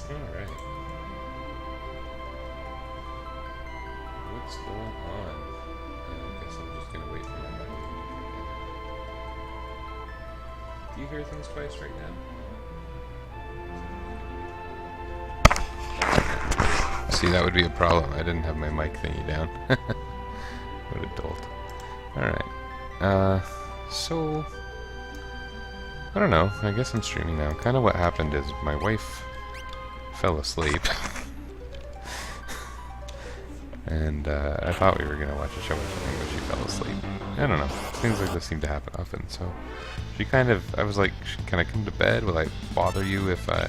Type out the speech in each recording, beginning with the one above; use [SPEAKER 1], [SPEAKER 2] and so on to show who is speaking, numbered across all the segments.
[SPEAKER 1] Alright. What's going on? I guess I'm just gonna wait for my mic. Do you hear things twice right now? See, that would be a problem. I didn't have my mic thingy down. What a dolt. Alright. So... I don't know. I guess I'm streaming now. Kind of what happened is my wife fell asleep. And I thought we were going to watch a show or something, but she fell asleep. I don't know. Things like this seem to happen often, so... She kind of... I was like, can I come to bed? Will I bother you if I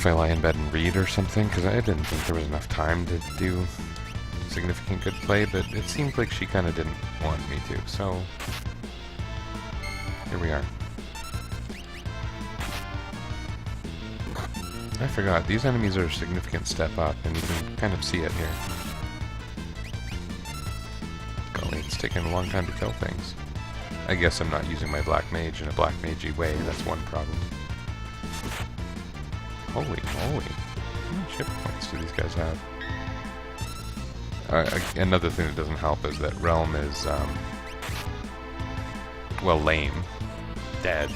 [SPEAKER 1] lie in bed and read or something? Because I didn't think there was enough time to do significant good play, but it seemed like she kind of didn't want me to, so... Here we are. I forgot, these enemies are a significant step up, and you can kind of see it here. Golly, it's taking a long time to kill things. I guess I'm not using my Black Mage in a Black Mage-y way, that's one problem. Holy moly. How many chip points do these guys have? Another thing that doesn't help is that Realm is, well, lame. Dead,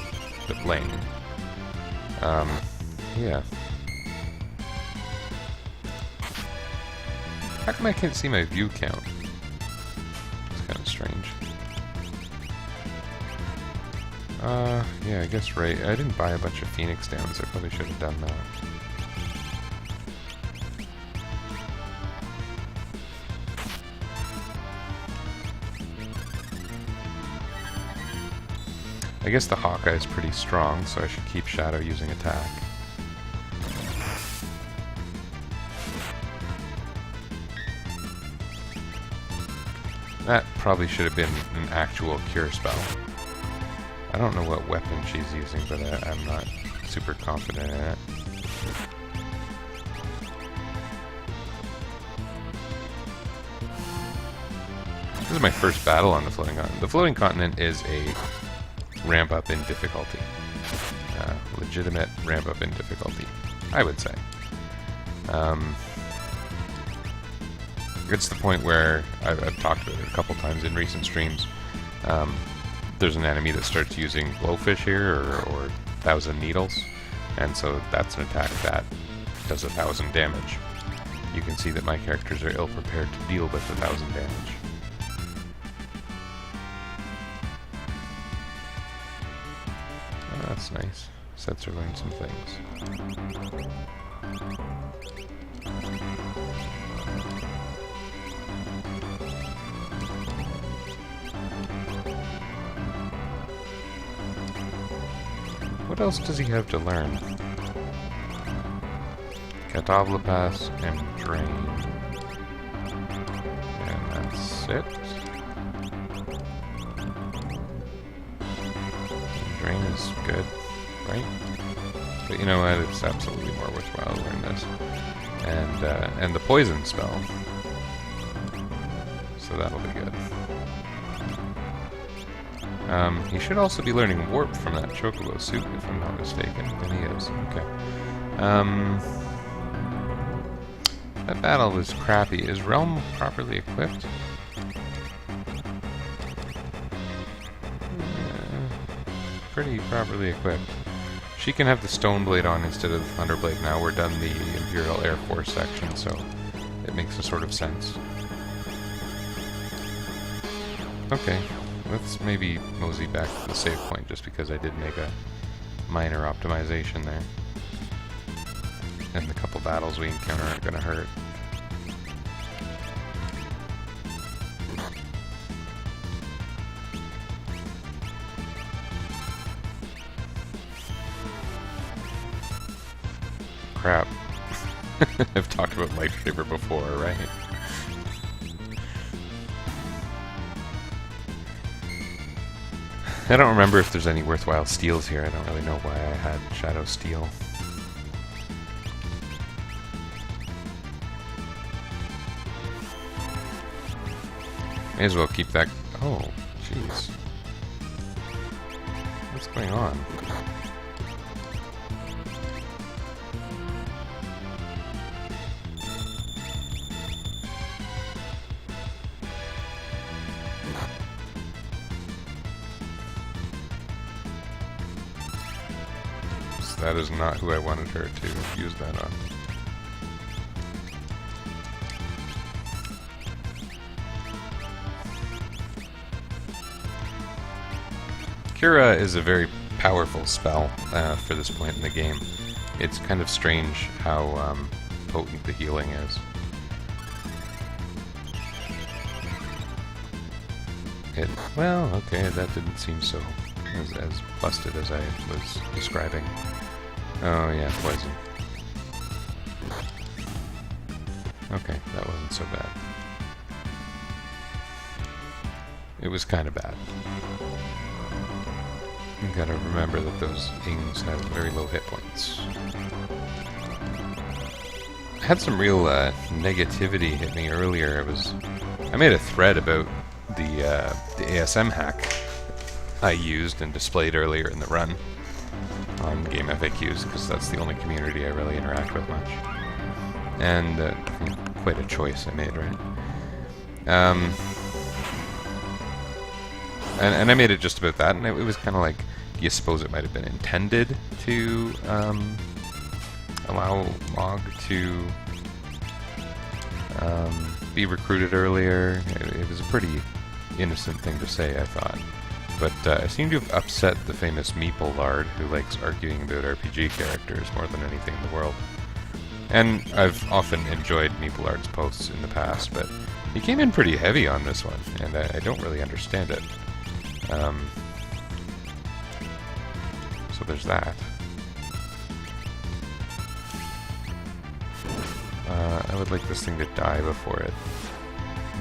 [SPEAKER 1] but lame. Yeah. How come I can't see my view count? It's kind of strange. Yeah, I guess right. I didn't buy a bunch of Phoenix Downs. I probably should have done that. I guess the Hawkeye is pretty strong, so I should keep Shadow using attack. That probably should have been an actual cure spell. I don't know what weapon she's using, but I'm not super confident in it. This is my first battle on the Floating Continent. The Floating Continent is a ramp up in difficulty. Legitimate ramp up in difficulty, I would say. It's the point where I've talked about it a couple times in recent streams. There's an enemy that starts using Blowfish here, or 1,000 Needles, and so that's an attack that does 1,000 damage. You can see that my characters are ill-prepared to deal with 1,000 damage. Oh, that's nice. Setzer learned some things. What else does he have to learn? Catavlapass and Drain. And that's it. Drain is good, right? But you know what? It's absolutely more worthwhile to learn this. And the poison spell. So that'll be good. He should also be learning Warp from that Chocobo suit, if I'm not mistaken. And he is. Okay. That battle was crappy. Is Realm properly equipped? Pretty properly equipped. She can have the Stone Blade on instead of Thunderblade now. We're done the Imperial Air Force section, so it makes a sort of sense. Okay. Let's maybe mosey back to the save point, just because I did make a minor optimization there. And the couple battles we encounter aren't going to hurt. Crap. I've talked about Lifesaver before, right? I don't remember if there's any worthwhile steals here. I don't really know why I had Shadow Steel. May as well keep that... Oh, jeez. What's going on? that is not who I wanted her to use that on. Cura is a very powerful spell for this point in the game. It's kind of strange how potent the healing is. Well, okay, that didn't seem so as busted as I was describing. Oh yeah, poison. Okay, that wasn't so bad. It was kind of bad. You gotta remember that those things have very low hit points. I had some real negativity hit me earlier. I made a thread about the ASM hack I used and displayed earlier in the run on Game FAQs, because that's the only community I really interact with much. And quite a choice I made, right? And I made it just about that, and it was kind of like, do you suppose it might have been intended to allow Mog to be recruited earlier? It was a pretty innocent thing to say, I thought. But I seem to have upset the famous Meeple Lard, who likes arguing about RPG characters more than anything in the world. And I've often enjoyed Meeple Lard's posts in the past, but he came in pretty heavy on this one, and I don't really understand it. So there's that. I would like this thing to die before it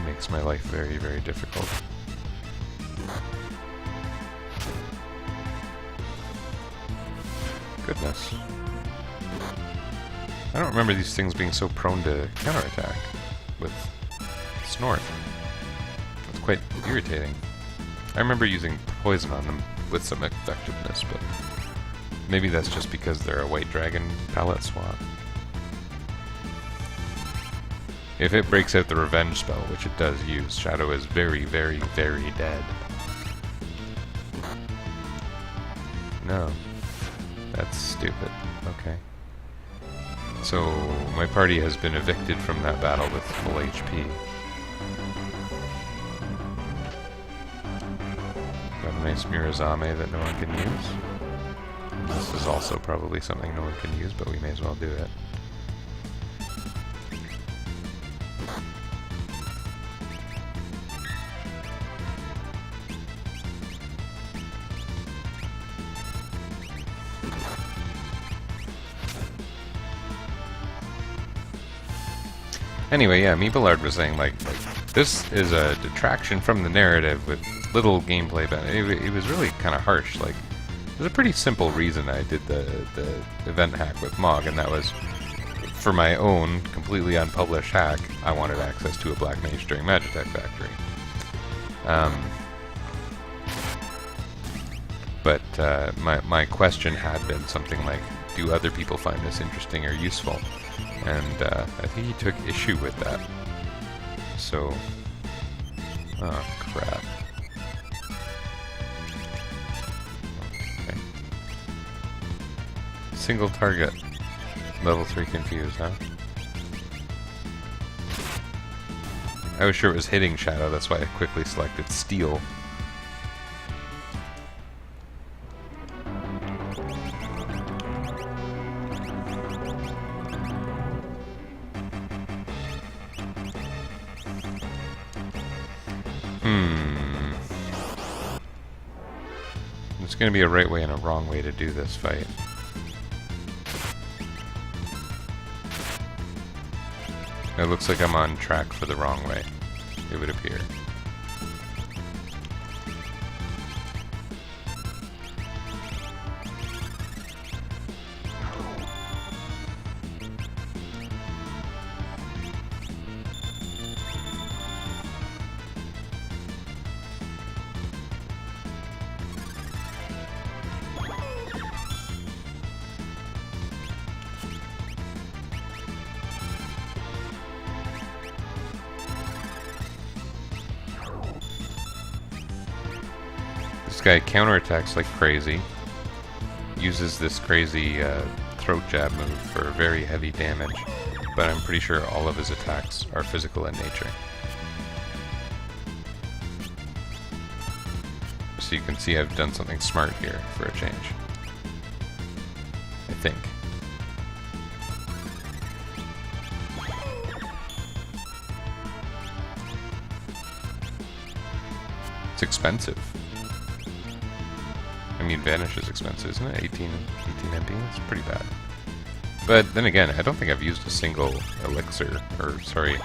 [SPEAKER 1] makes my life very, very difficult. Goodness. I don't remember these things being so prone to counterattack with Snort. It's quite irritating. I remember using poison on them with some effectiveness, but maybe that's just because they're a white dragon palette swap. If it breaks out the revenge spell, which it does use, Shadow is very, very, very dead. No. That's stupid. Okay. So, my party has been evicted from that battle with full HP. Got a nice Mirazame that no one can use. This is also probably something no one can use, but we may as well do it. Anyway, yeah, Meeple Lard was saying, like, this is a detraction from the narrative with little gameplay benefit. It was really kind of harsh. Like, there's a pretty simple reason I did the event hack with Mog, and that was for my own completely unpublished hack. I wanted access to a Black Mage during Magitech Factory. But my question had been something like, do other people find this interesting or useful? And I think he took issue with that. So, oh crap. Okay. Single target. Level 3 confused, huh? I was sure it was hitting Shadow, that's why I quickly selected Steel. There's going to be a right way and a wrong way to do this fight. It looks like I'm on track for the wrong way, it would appear. This guy counterattacks like crazy. uses this crazy throat jab move for very heavy damage, but I'm pretty sure all of his attacks are physical in nature. So you can see I've done something smart here for a change. I think. It's expensive. I mean, Vanish is expensive, isn't it? 18 MP? That's pretty bad. But then again, I don't think I've used a single elixir, or sorry,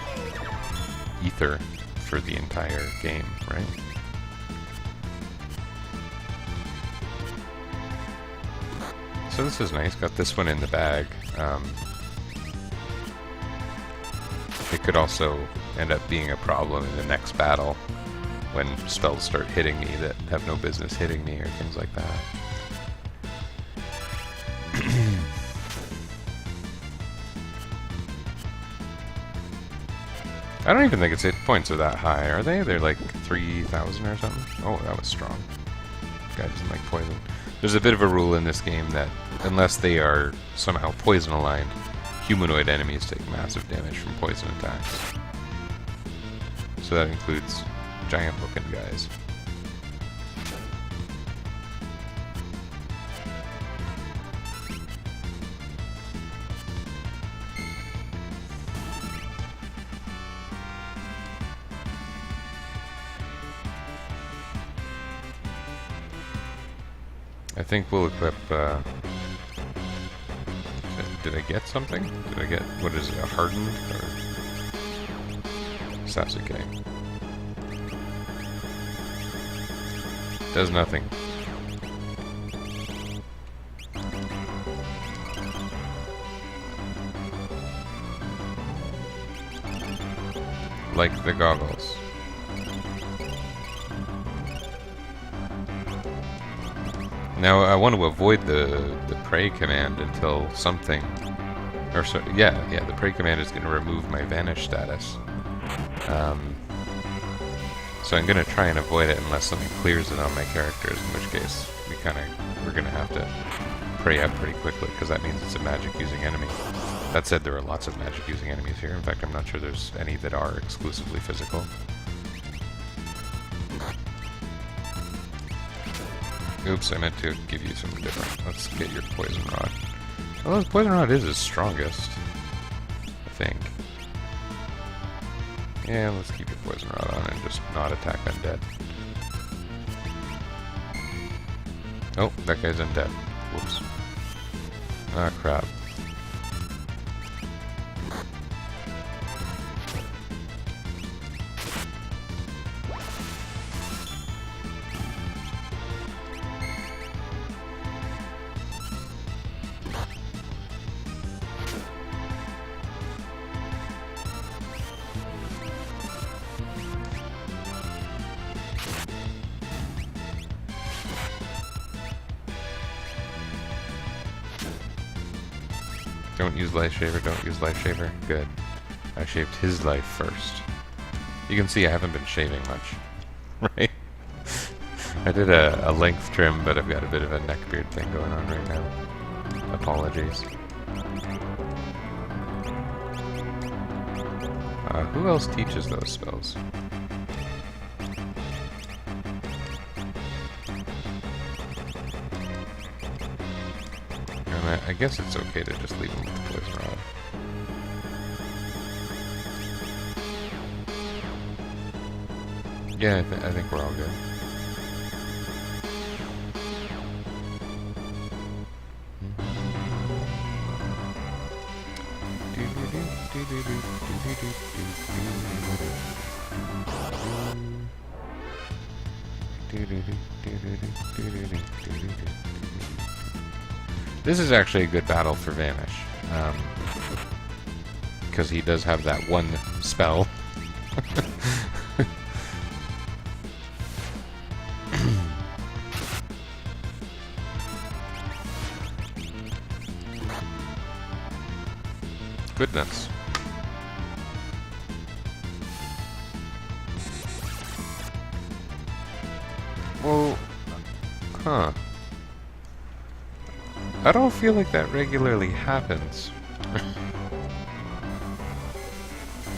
[SPEAKER 1] ether for the entire game, right? So this is nice, got this one in the bag. It could also end up being a problem in the next battle when spells start hitting me that have no business hitting me or things like that. I don't even think its hit points are that high, are they? They're like 3,000 or something? Oh, that was strong. Guy doesn't like poison. There's a bit of a rule in this game that unless they are somehow poison aligned, humanoid enemies take massive damage from poison attacks. So that includes giant looking guys. I think we'll equip, did I get something? Did I get, what is it, a hardened, or Sasuke? Does nothing. Like the goggles. Now I want to avoid the pray command until something, or so, yeah, the pray command is going to remove my vanish status. So I'm going to try and avoid it unless something clears it on my characters, in which case we're going to have to pray out pretty quickly, because that means it's a magic using enemy. That said, there are lots of magic using enemies here. In fact, I'm not sure there's any that are exclusively physical. Oops, I meant to give you something different. Let's get your Poison Rod. Well, his Poison Rod is his strongest, I think. Yeah, let's keep your Poison Rod on and just not attack undead. Oh, that guy's undead. Whoops. Ah, crap. Don't use Life Shaver, don't use Life Shaver. Good. I shaved his life first. You can see I haven't been shaving much, right? I did a length trim, but I've got a bit of a neck beard thing going on right now. Apologies. Who else teaches those spells? I guess it's okay to just leave him with the Poison Rod. Yeah, I think we're all good. This is actually a good battle for Vanish, because he does have that one spell. Goodness. Well, huh. I don't feel like that regularly happens.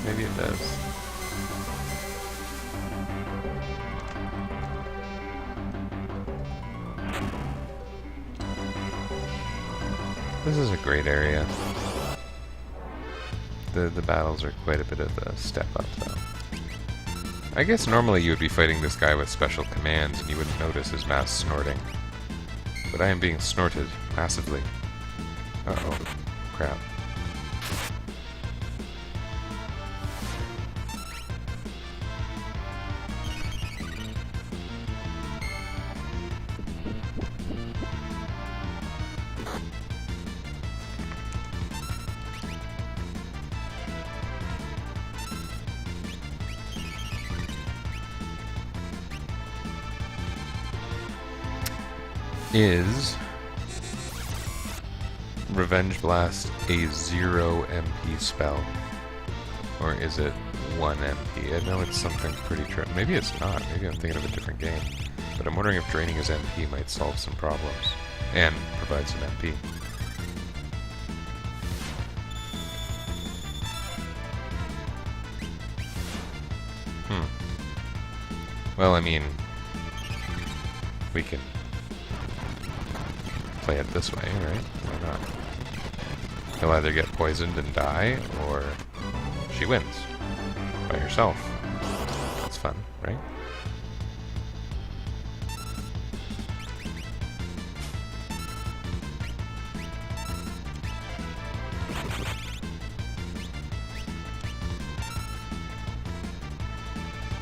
[SPEAKER 1] Maybe it does. This is a great area. The battles are quite a bit of a step up, though. I guess normally you would be fighting this guy with special commands and you wouldn't notice his mass snorting. But I am being snorted massively. Uh-oh. Crap. Is Revenge Blast a 0 MP spell? Or is it 1 MP? I know it's something pretty true. Maybe it's not. Maybe I'm thinking of a different game. But I'm wondering if draining his MP might solve some problems. And provide some MP. Well, I mean, we can play it this way, right? Why not? He'll either get poisoned and die, or she wins by herself. That's fun, right?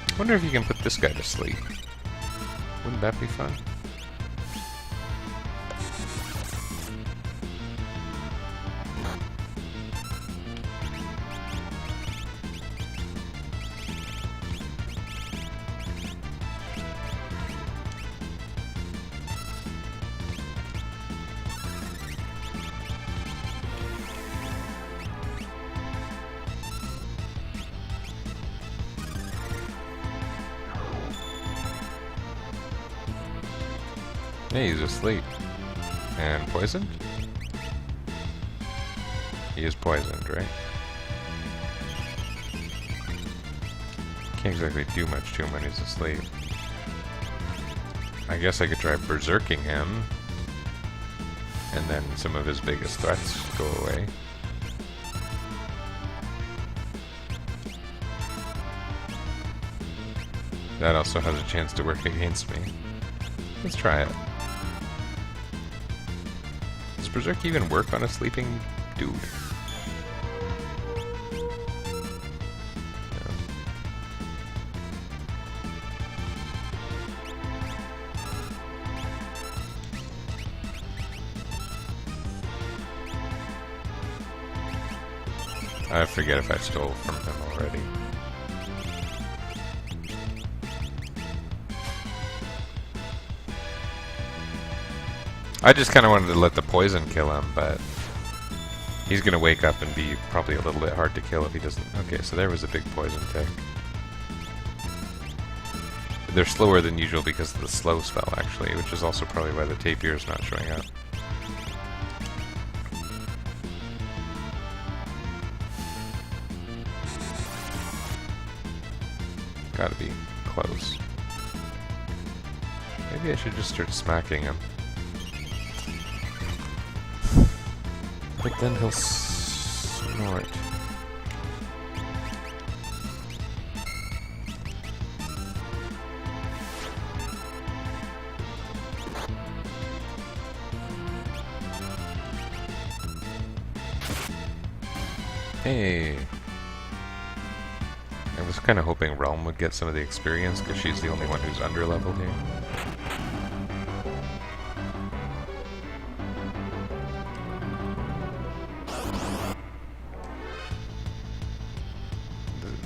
[SPEAKER 1] I wonder if you can put this guy to sleep. Wouldn't that be fun? Hey, he's asleep. And poisoned? He is poisoned, right? Can't exactly do much to him when he's asleep. I guess I could try berserking him. And then some of his biggest threats go away. That also has a chance to work against me. Let's try it. Does Berserk even work on a sleeping dude? No. I forget if I stole from him already. I just kind of wanted to let the poison kill him, but he's going to wake up and be probably a little bit hard to kill if he doesn't. Okay, so there was a big poison tick. They're slower than usual because of the slow spell, actually, which is also probably why the tapir is not showing up. Gotta be close. Maybe I should just start smacking him. But then he'll snort. Hey! I was kind of hoping Realm would get some of the experience, because she's the only one who's under-leveled here.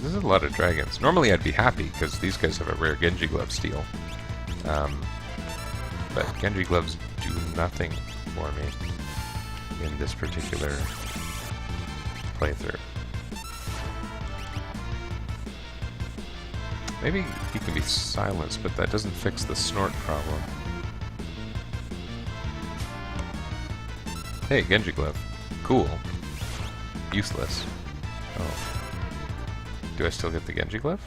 [SPEAKER 1] There's a lot of dragons. Normally I'd be happy, because these guys have a rare Genji Glove steel. But Genji Gloves do nothing for me in this particular playthrough. Maybe he can be silenced, but that doesn't fix the snort problem. Hey, Genji Glove. Cool. Useless. Oh. Do I still get the Genji Glove?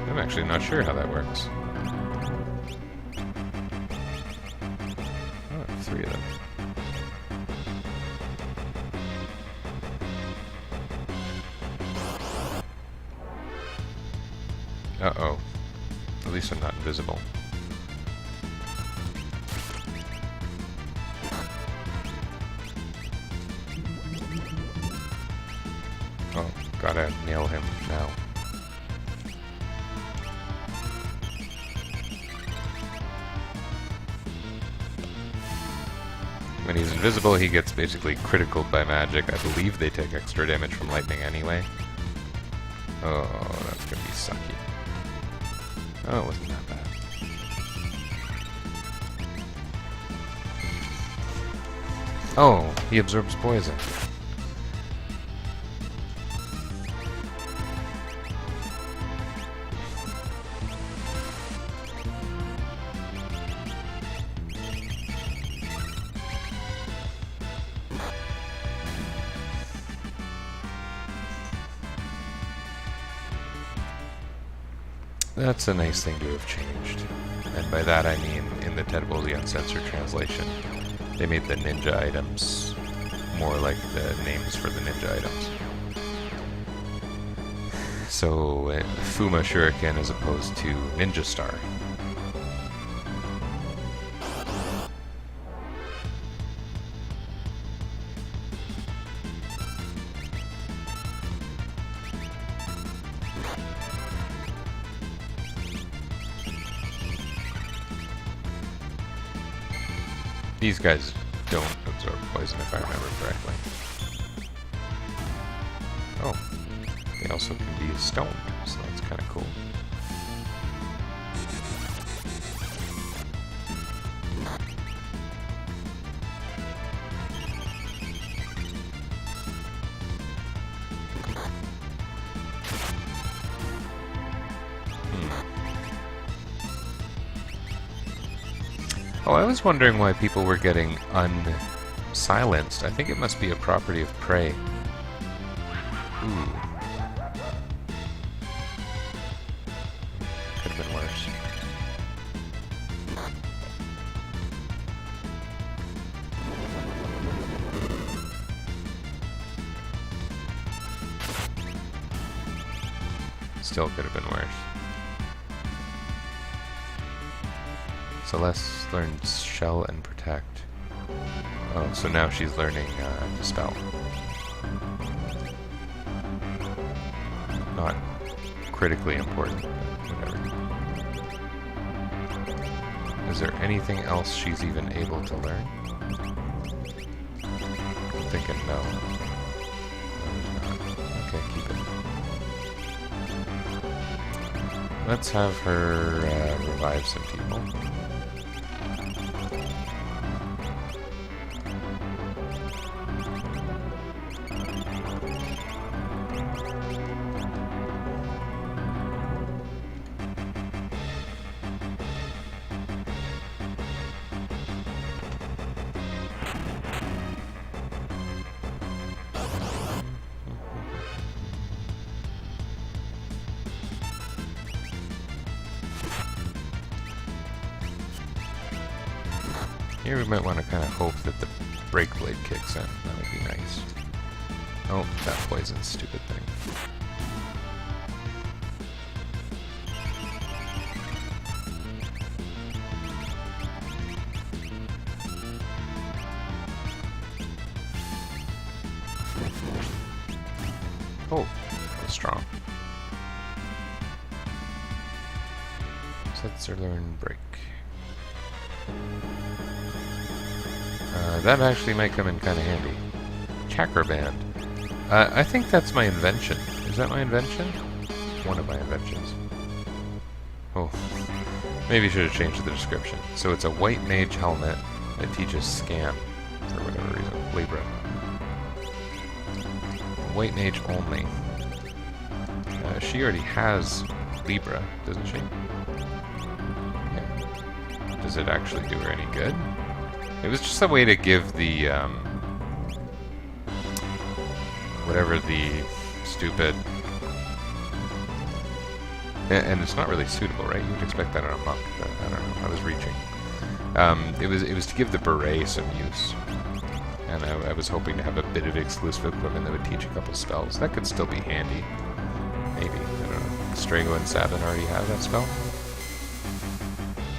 [SPEAKER 1] I'm actually not sure how that works. Oh, 3 of them. Uh-oh. At least I'm not invisible. Oh, gotta nail him now. When he's invisible, he gets basically critical by magic. I believe they take extra damage from lightning anyway. Oh, that's gonna be sucky. Oh, it wasn't that bad. Oh, he absorbs poison. That's a nice thing to have changed. And by that I mean, in the Tedwell Uncensored translation, they made the ninja items more like the names for the ninja items. So, Fuma Shuriken as opposed to Ninja Star. These guys don't absorb poison, if I remember correctly. Oh, they also can be stoned, so that's kind of cool. Oh, I was wondering why people were getting unsilenced. I think it must be a property of prey. Ooh. Could have been worse. Still could have been worse. Celeste learned Shell and Protect. Oh, so now she's learning Dispel. Not critically important, but whatever. Is there anything else she's even able to learn? I'm thinking no. No, there's not. Okay, keep it. Let's have her revive some people. Here we might want to kind of hope that the Break Blade kicks in. That would be nice. Oh, that poison stupid thing. Oh, that's strong. Sets or learn break. That actually might come in kind of handy. Chakra Band. I think that's my invention. Is that my invention? One of my inventions. Oh. Maybe I should have changed the description. So it's a white mage helmet that teaches Scan. For whatever reason. Libra. White mage only. She already has Libra, doesn't she? Yeah. Does it actually do her any good? It was just a way to give the, whatever the stupid... And it's not really suitable, right? You would expect that on a monk, but I don't know. I was reaching. It was to give the beret some use. And I was hoping to have a bit of exclusive equipment that would teach a couple spells. That could still be handy. Maybe. I don't know. Strago and Sabin already have that spell.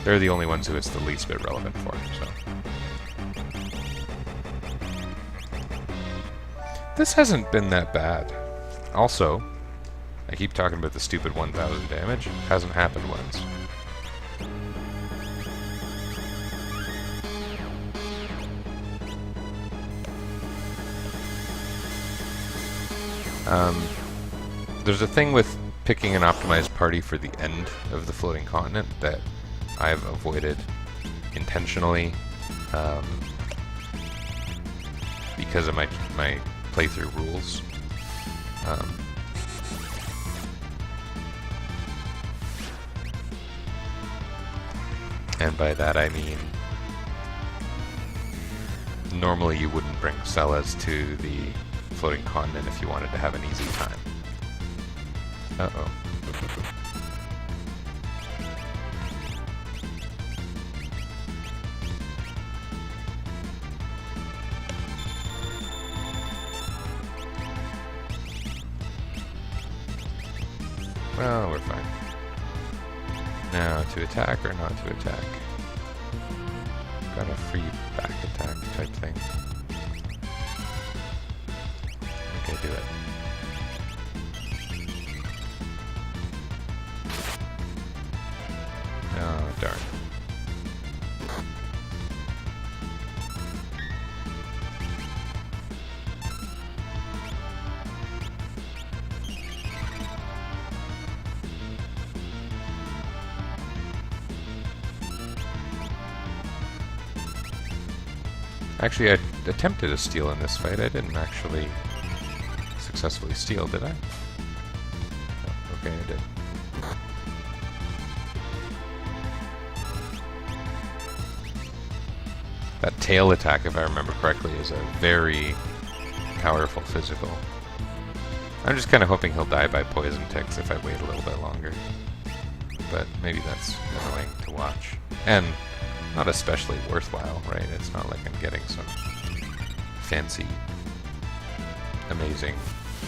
[SPEAKER 1] They're the only ones who it's the least bit relevant for, so... This hasn't been that bad. Also, I keep talking about the stupid 1000 damage. Hasn't happened once. There's a thing with picking an optimized party for the end of the floating continent that I've avoided intentionally because of my playthrough rules. And by that I mean normally you wouldn't bring Celes to the floating continent if you wanted to have an easy time. Uh-oh. Well, we're fine. Now, to attack or not to attack? Got a free back attack type thing. Okay, do it. Oh, darn. Actually, I attempted a steal in this fight. I didn't actually successfully steal, did I? Oh, okay, I did. That tail attack, if I remember correctly, is a very powerful physical. I'm just kind of hoping he'll die by poison ticks if I wait a little bit longer. But maybe that's annoying to watch. And not especially worthwhile, right? It's not like I'm getting some fancy, amazing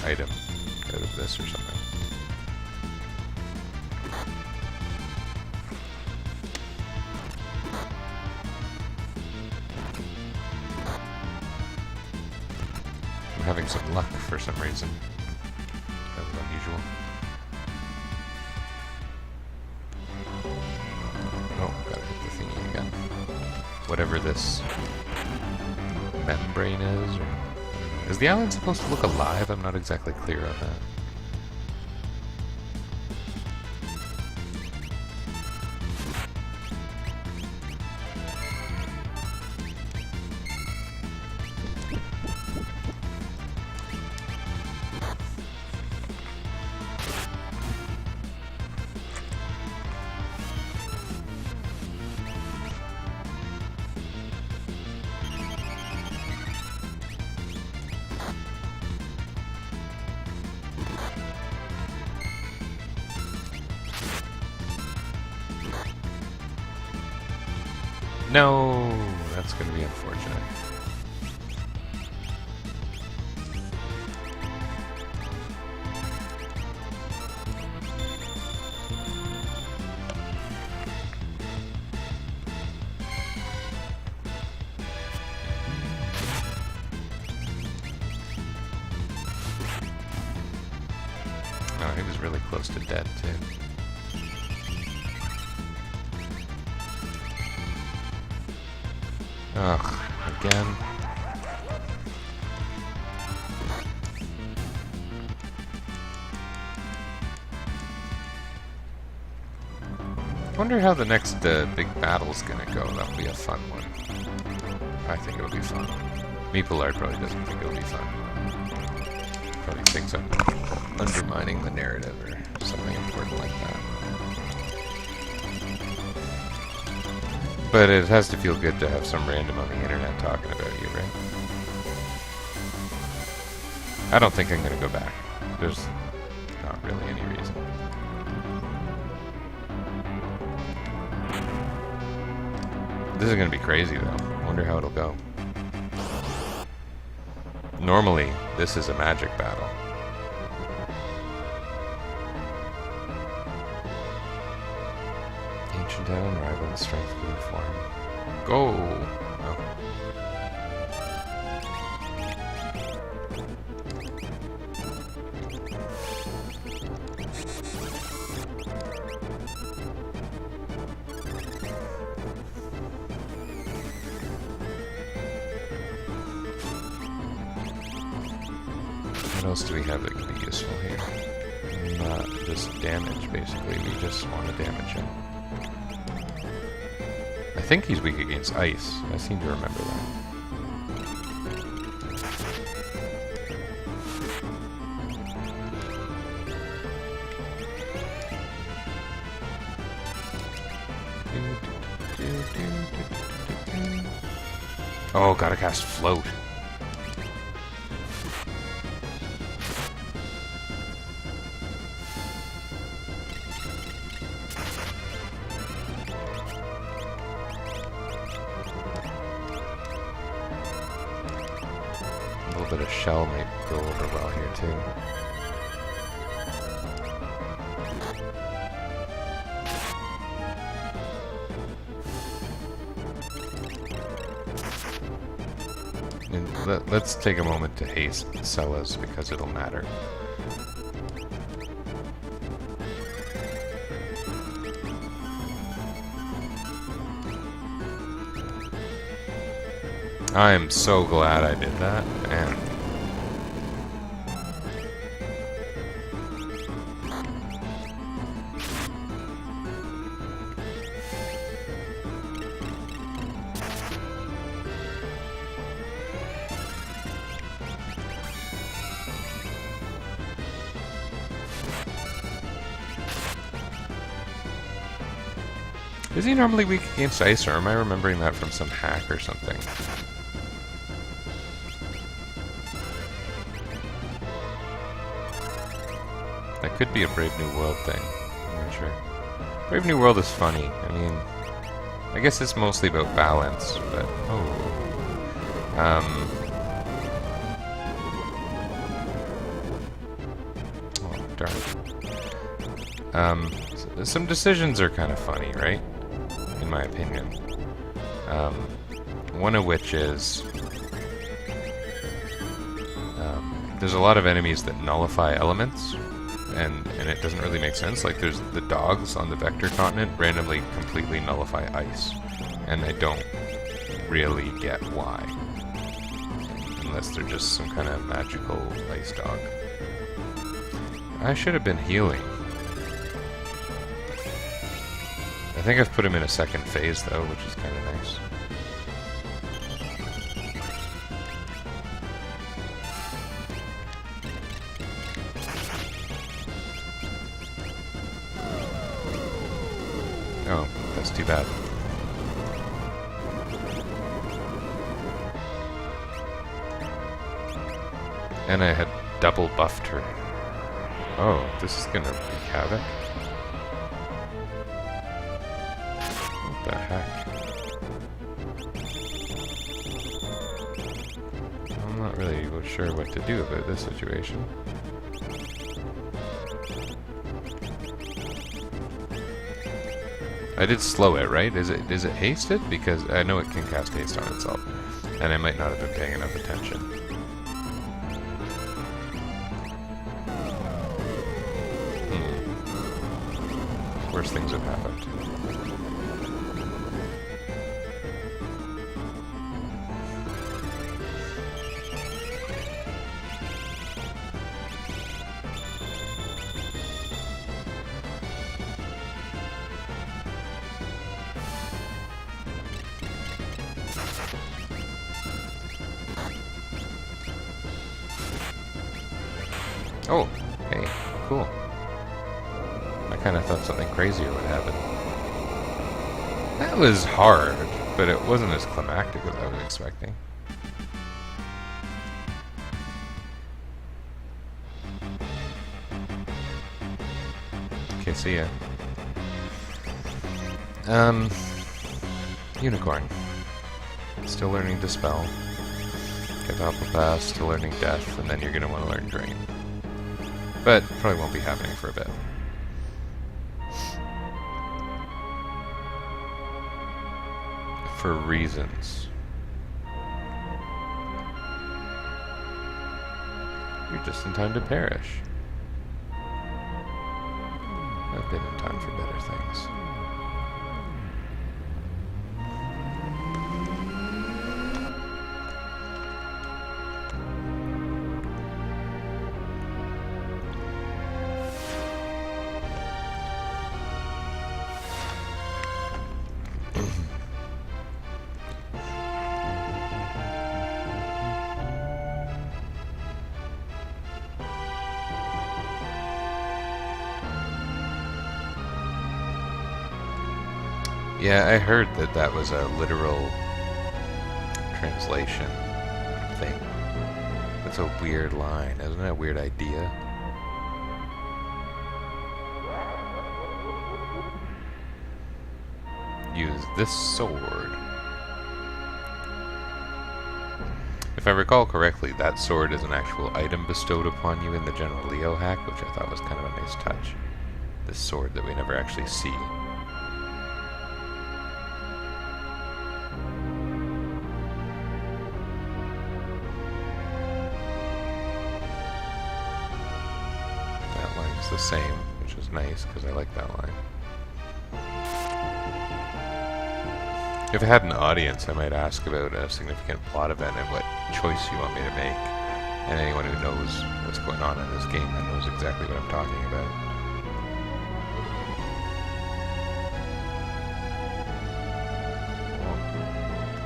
[SPEAKER 1] item out of this or something. I'm having some luck for some reason. That was unusual. Oh, gotta hit the thingy again. Whatever this membrane is, or is the island supposed to look alive? I'm not exactly clear on that. No, that's going to be unfortunate. Oh, he was really close to dead, too. Ugh, again. Wonder how the next big battle's gonna go. That'll be a fun one. I think it'll be fun. Meeplard probably doesn't think it'll be fun. Probably thinks I'm undermining the narrative or something important like that. But it has to feel good to have some random on the internet talking about you, right? I don't think I'm going to go back. There's not really any reason. This is going to be crazy, though. I wonder how it'll go. Normally, this is a magic battle. Ancient Down, rival in strength, good form. Go! Oh. What else do we have that could be useful here? Not just damage, basically. We just want to damage him. I think he's weak against ice. I seem to remember that. Oh, gotta cast float. A little bit of shell might go over well here too. And let's take a moment to haste Sellas because it'll matter. I am so glad I did that, man. Is he normally weak against ice, or am I remembering that from some hack or something? That could be a Brave New World thing. I'm not sure. Brave New World is funny. I mean, I guess it's mostly about balance, but oh darn. Some decisions are kind of funny, right? In my opinion. One of which is there's a lot of enemies that nullify elements. And it doesn't really make sense. Like, there's the dogs on the Vector continent randomly completely nullify ice. And I don't really get why. Unless they're just some kind of magical ice dog. I should have been healing. I think I've put him in a second phase, though, which is kind of nice. Oh, that's too bad. And I had double buffed her. Oh, this is gonna wreak havoc. What the heck? I'm not really sure what to do about this situation. I did slow it, right? Is it hasted? Because I know it can cast haste on itself. And I might not have been paying enough attention. Worse things have happened. Oh, hey, cool. I kind of thought something crazier would happen. That was hard, but it wasn't as climactic as I was expecting. Okay, see ya. Unicorn. Still learning Dispel. Get Pass, still learning Death, and then you're going to want to learn Drain. But probably won't be happening for a bit. For reasons. You're just in time to perish. I've been in time for better things. Yeah, I heard that that was a literal translation thing. That's a weird line. Isn't that a weird idea? Use this sword. If I recall correctly, that sword is an actual item bestowed upon you in the General Leo hack, which I thought was kind of a nice touch. This sword that we never actually see. The same, which is nice because I like that line. If I had an audience, I might ask about a significant plot event and what choice you want me to make. And anyone who knows what's going on in this game that knows exactly what I'm talking about. Well,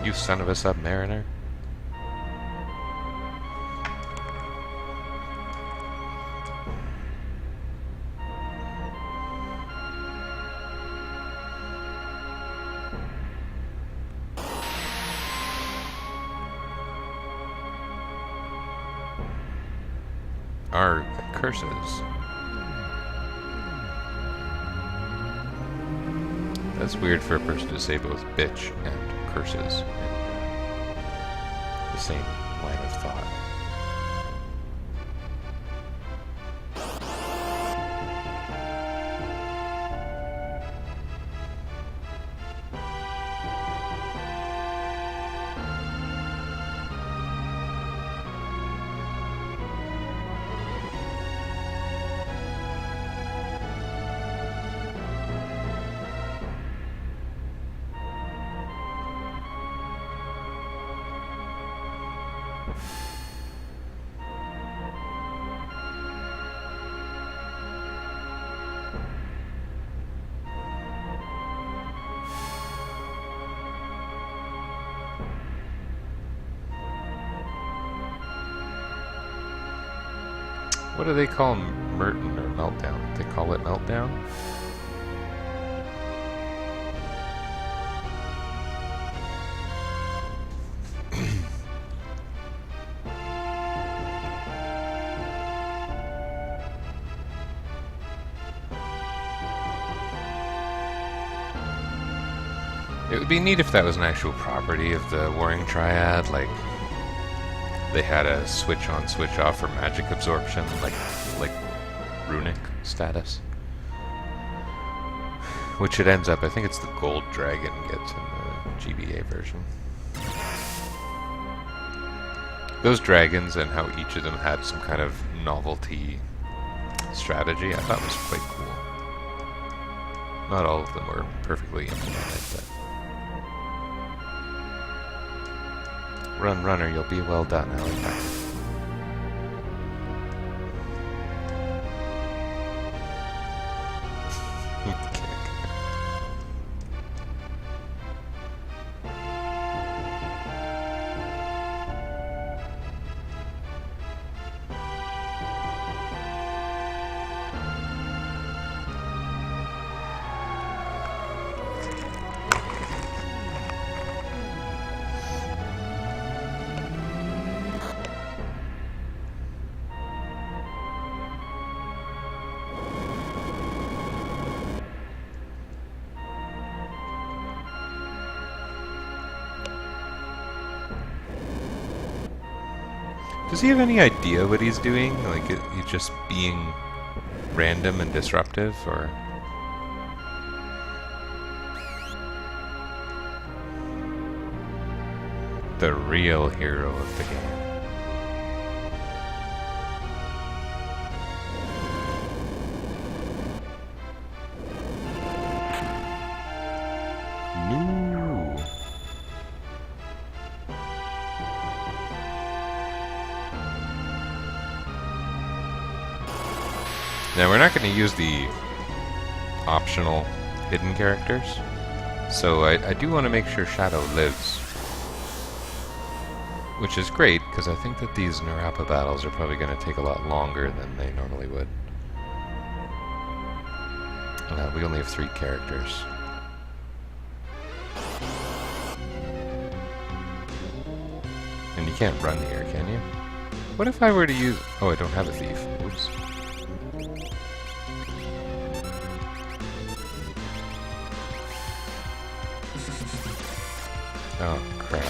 [SPEAKER 1] you son of a submariner. Are curses. That's weird for a person to say both bitch and curses in the same line of thought. What do they call Merton or Meltdown? They call it Meltdown? It would be neat if that was an actual property of the Warring Triad, like they had a switch on, switch off for magic absorption, like runic status. Which it ends up, I think it's the gold dragon gets in the GBA version. Those dragons and how each of them had some kind of novelty strategy, I thought was quite cool. Not all of them were perfectly implemented, but run, runner, you'll be well done. I like that. Does he have any idea what he's doing? Like, he's just being random and disruptive, or... The real hero of the game. No. Now we're not going to use the optional hidden characters, so I do want to make sure Shadow lives. Which is great, because I think that these Narapa battles are probably going to take a lot longer than they normally would. We only have 3 characters. And you can't run here, can you? What if I were to use... Oh, I don't have a thief. Oops. Oh, crap.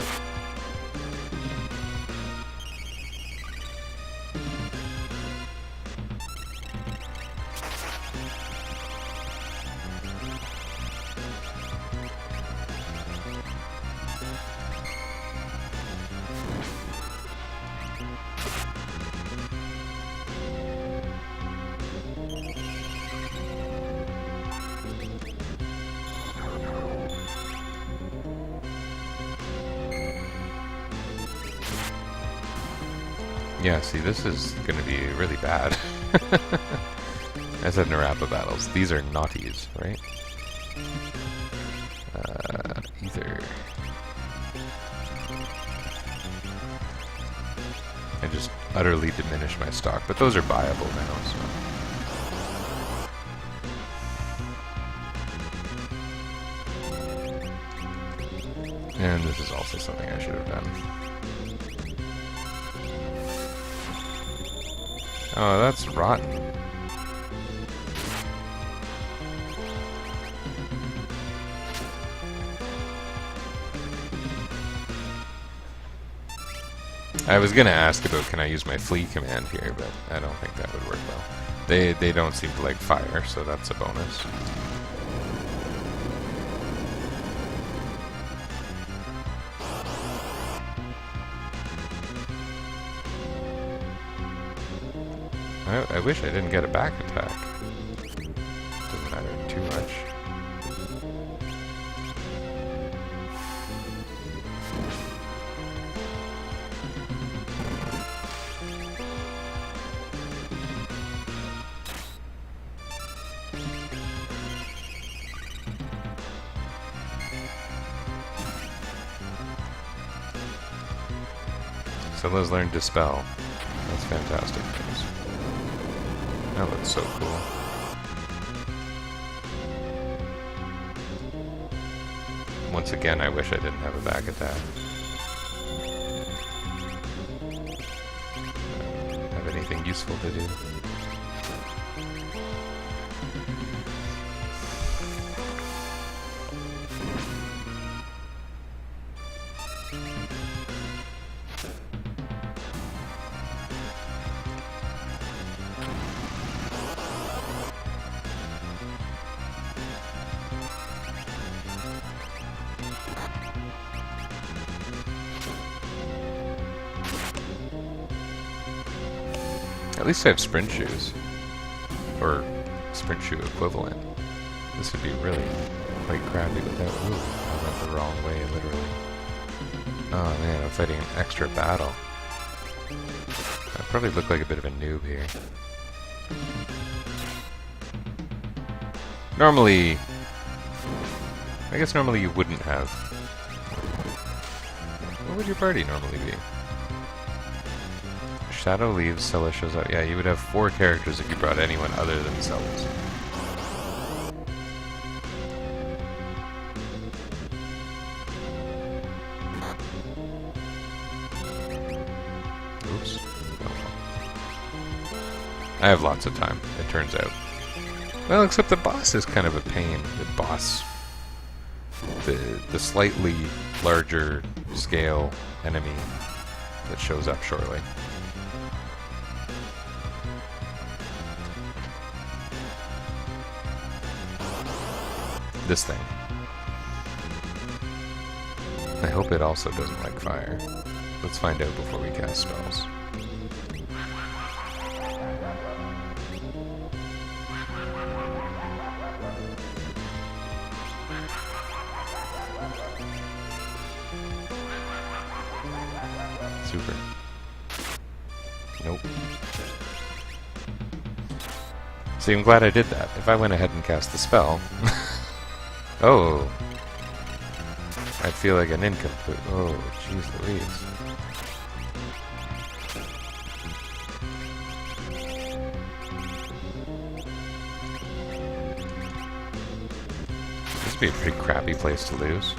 [SPEAKER 1] Yeah, see, this is going to be really bad. I said Narapa battles. These are naughties, right? Either. I just utterly diminish my stock, but those are buyable now, so. And this is also something I should have done. Oh, that's rotten. I was gonna ask about can I use my flee command here, but I don't think that would work well. They don't seem to like fire, so that's a bonus. I wish I didn't get a back attack. Doesn't matter too much. Someone's learned Dispel. That's fantastic news. That looks so cool. Once again, I wish I didn't have a back attack. Have anything useful to do? At least I have sprint shoes. Or sprint shoe equivalent. This would be really quite crappy without... Ooh, I went the wrong way, literally. Oh man, I'm fighting an extra battle. I probably look like a bit of a noob here. Normally... I guess normally you wouldn't have. What would your party normally be? Shadow leaves, Scylla shows up. Yeah, you would have 4 characters if you brought anyone other than Scylla's. Oops. I have lots of time, it turns out. Well, except the boss is kind of a pain. The boss... The slightly larger scale enemy that shows up shortly. This thing. I hope it also doesn't like fire. Let's find out before we cast spells. Super. Nope. See, I'm glad I did that. If I went ahead and cast the spell... Oh! I feel like an incomplete... Oh, jeez Louise. This would be a pretty crappy place to lose.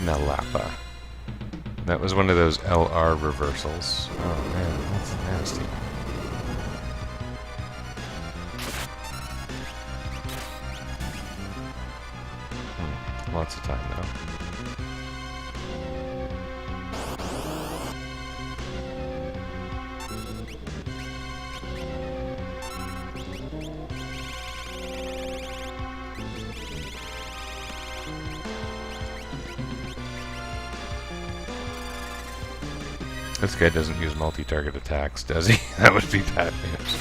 [SPEAKER 1] Nalapa. That was one of those LR reversals. Oh man, that's nasty. Lots of time though. This guy doesn't use multi-target attacks, does he? That would be bad news.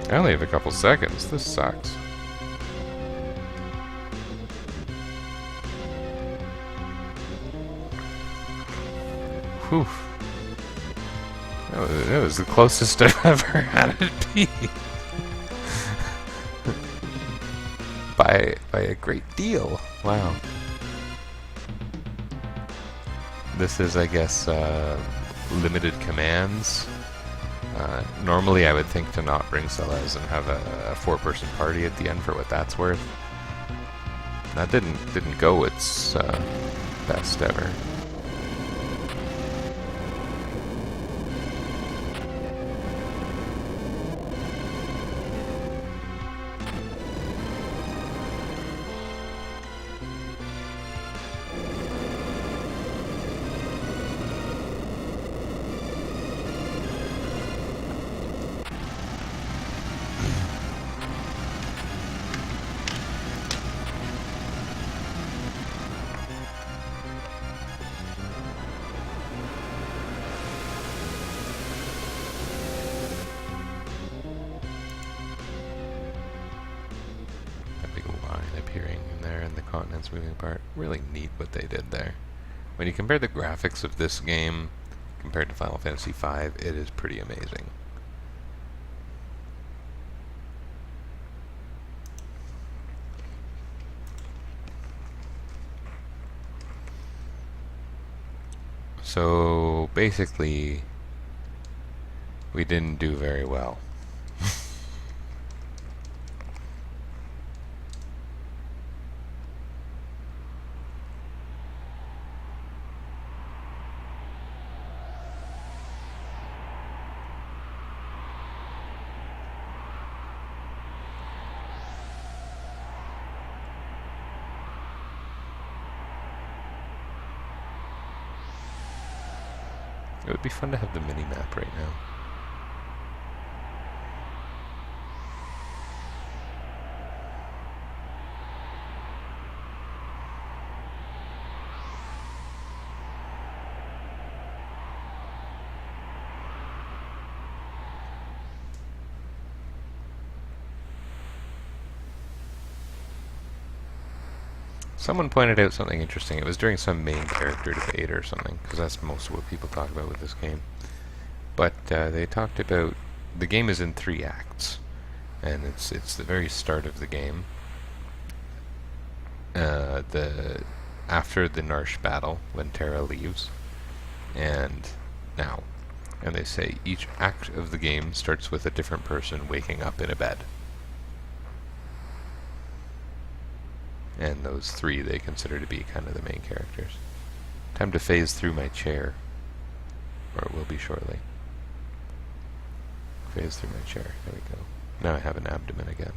[SPEAKER 1] I only have a couple seconds. This sucks. Whew. That was the closest I've ever had it be. by a great deal. Wow. This is, I guess, limited commands. Normally I would think to not bring Celeste and have a 4-person party at the end for what that's worth. That didn't go its best ever. Appearing in there and the continents moving apart. Really neat what they did there. When you compare the graphics of this game compared to Final Fantasy V, it is pretty amazing. So basically, we didn't do very well. It would be fun to have the mini-map right now. Someone pointed out something interesting. It was during some main character debate or something, because that's most of what people talk about with this game. But they talked about the game is in 3 acts, and it's the very start of the game. After the Narshe battle, when Terra leaves, and now. And they say each act of the game starts with a different person waking up in a bed. And those 3 they consider to be kind of the main characters. Time to phase through my chair. Or it will be shortly. Phase through my chair. There we go. Now I have an abdomen again.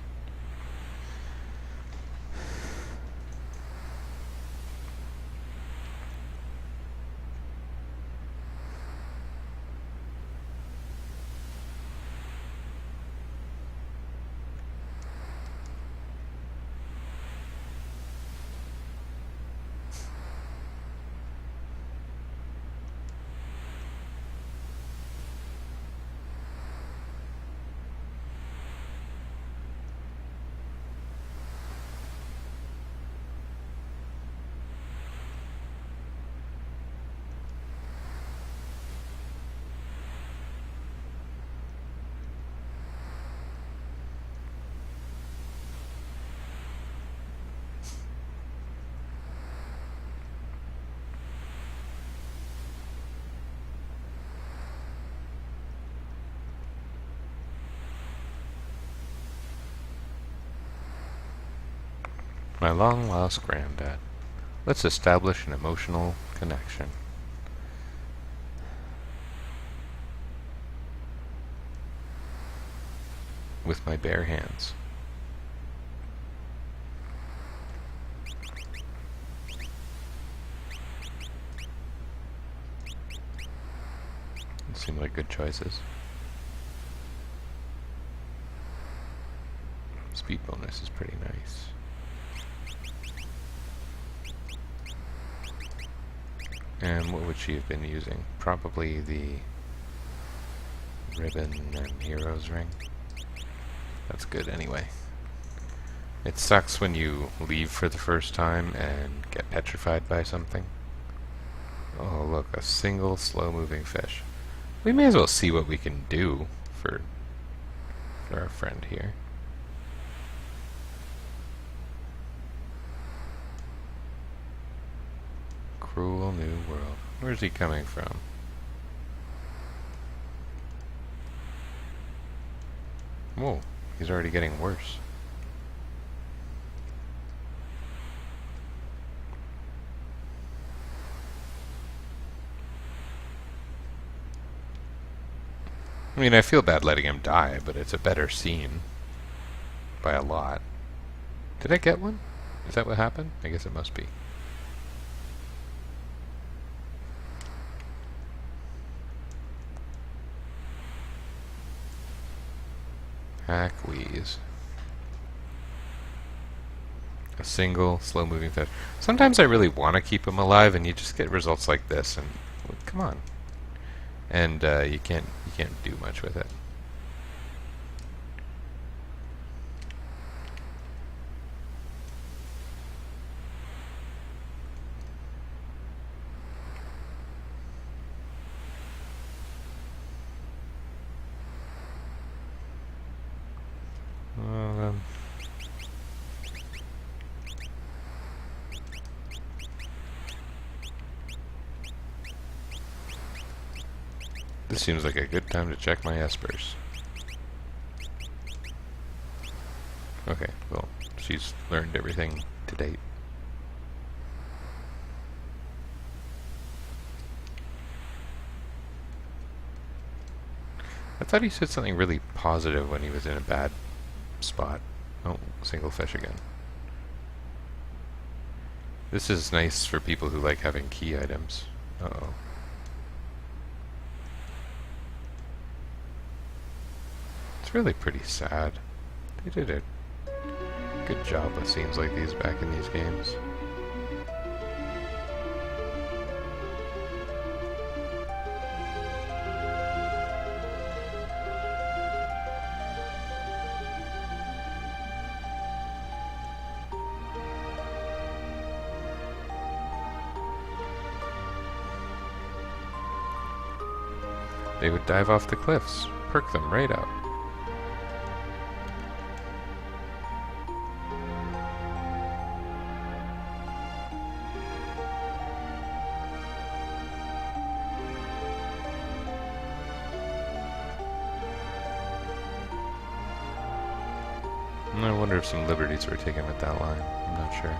[SPEAKER 1] My long-lost granddad. Let's establish an emotional connection. With my bare hands. Seem like good choices. Speed bonus is pretty nice. And what would she have been using? Probably the ribbon and hero's ring. That's good anyway. It sucks when you leave for the first time and get petrified by something. Oh look, a single slow-moving fish. We may as well see what we can do for our friend here. Cruel new world. Where's he coming from? Whoa, he's already getting worse. I mean, I feel bad letting him die, but it's a better scene. By a lot. Did I get one? Is that what happened? I guess it must be. Hackwheeze. A single, slow-moving fish. Sometimes I really want to keep him alive, and you just get results like this, and well, come on. And you can't do much with it. This seems like a good time to check my espers. Okay, well, she's learned everything to date. I thought he said something really positive when he was in a bad spot. Oh, single fish again. This is nice for people who like having key items. Uh-oh. It's really pretty sad. They did a good job with scenes like these back in these games. They would dive off the cliffs, perk them right up. I wonder if some liberties were taken with that line. I'm not sure.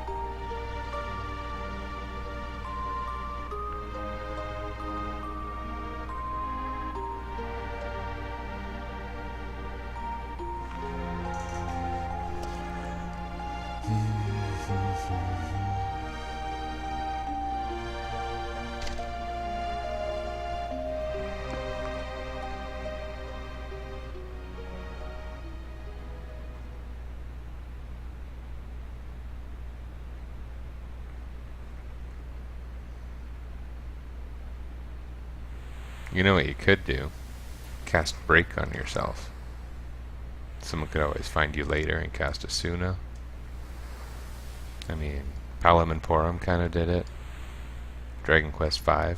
[SPEAKER 1] You know what you could do? Cast Break on yourself. Someone could always find you later and cast Asuna. I mean, Palom and Porum kind of did it. Dragon Quest V.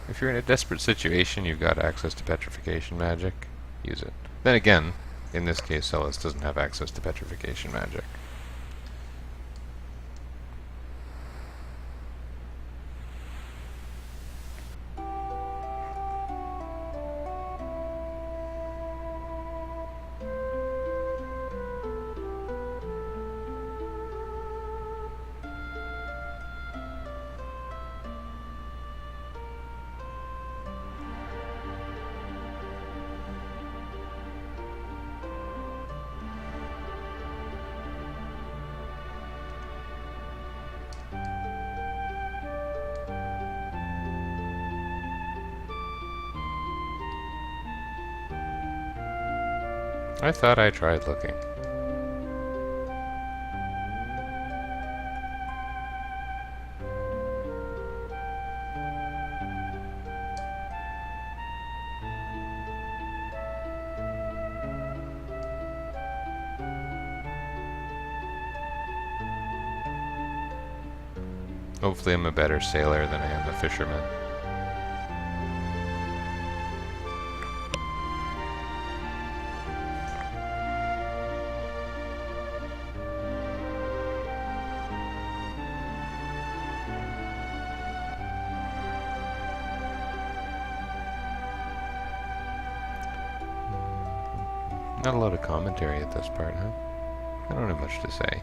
[SPEAKER 1] If you're in a desperate situation, you've got access to petrification magic, use it. Then again, in this case, Celes doesn't have access to petrification magic. I thought I tried looking. Hopefully I'm a better sailor than I am a fisherman. Not a lot of commentary at this part, huh? I don't have much to say.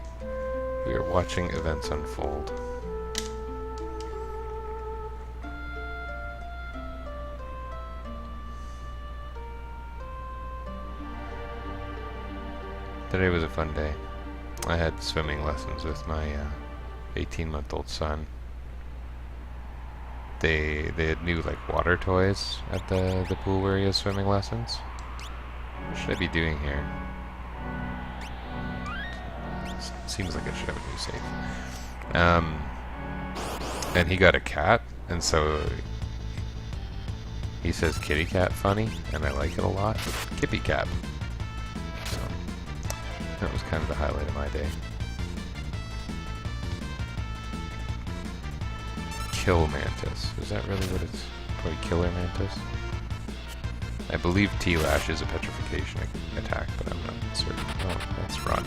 [SPEAKER 1] We are watching events unfold. Today was a fun day. I had swimming lessons with my 18-month-old son. They had new like water toys at the pool where he has swimming lessons. What should I be doing here? Seems like I should have a new save. And he got a cat, and so he says kitty cat funny, and I like it a lot. Kippy cat. So that was kind of the highlight of my day. Kill mantis. Is that really what it's? Probably killer mantis. I believe T-Lash is a petrification attack, but I'm not certain. Oh, that's run.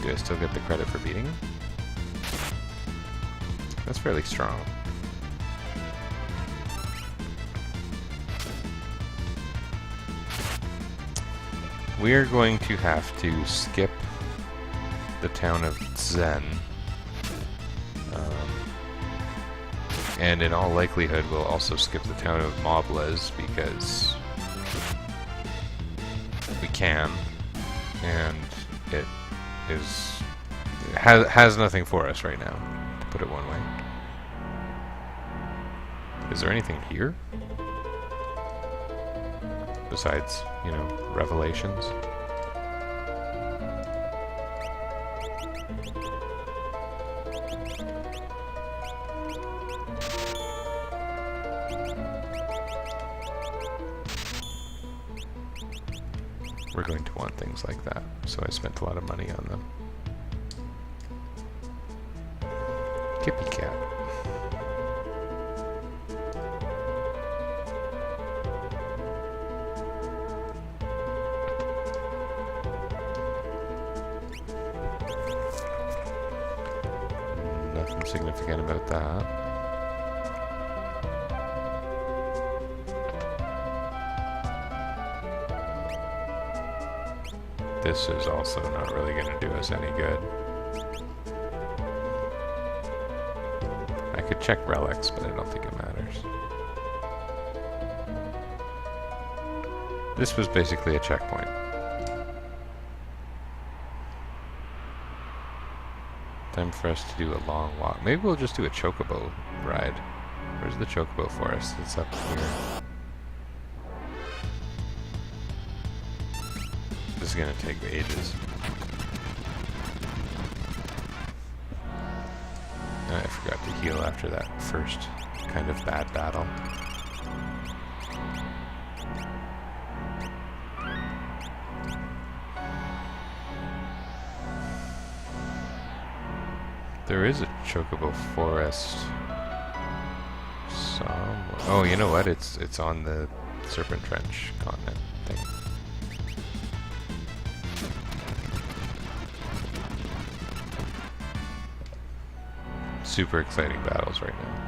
[SPEAKER 1] Do I still get the credit for beating him? That's fairly strong. We're going to have to skip the town of Zen. And in all likelihood, we'll also skip the town of Moblez because we can, and it has nothing for us right now, to put it one way. Is there anything here besides, you know, revelations? We're going to want things like that, so I spent a lot of money on them. Kippy cat. Nothing significant about that. This is also not really going to do us any good. I could check relics, but I don't think it matters. This was basically a checkpoint. Time for us to do a long walk. Maybe we'll just do a chocobo ride. Where's the chocobo forest? It's up here. This is gonna take ages. I forgot to heal after that first kind of bad battle. There is a Chocobo Forest somewhere. Oh, you know what? It's on the Serpent Trench continent thing. Super exciting battles right now.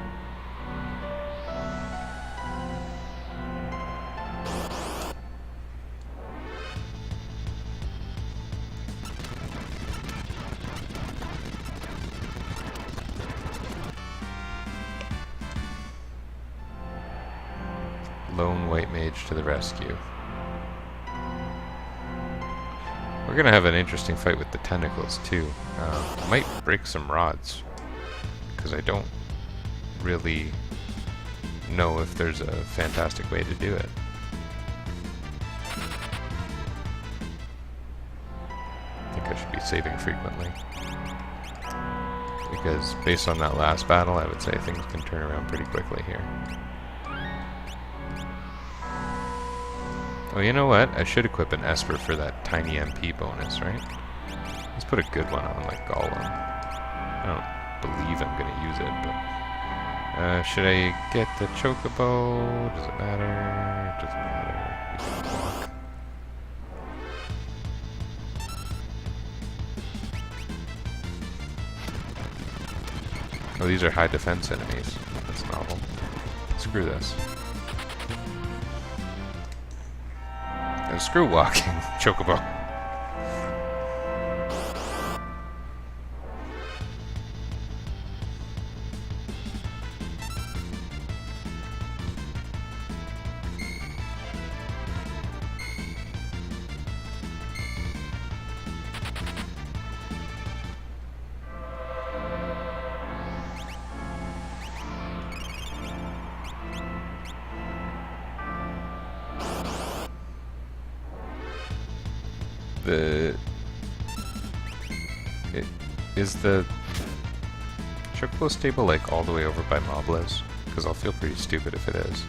[SPEAKER 1] Lone White Mage to the rescue. We're gonna have an interesting fight with the tentacles too. I might break some rods, because I don't really know if there's a fantastic way to do it. I think I should be saving frequently, because based on that last battle, I would say things can turn around pretty quickly here. Oh, you know what? I should equip an Esper for that tiny MP bonus, right? Let's put a good one on, like Golem. I don't believe I'm going to use it, but... should I get the Chocobo? Does it matter? Doesn't matter. We can block. Oh, these are high defense enemies. That's novel. Screw this. And screw walking, Chocobo. Is the Chocobo stable like all the way over by Moblez? Because I'll feel pretty stupid if it is.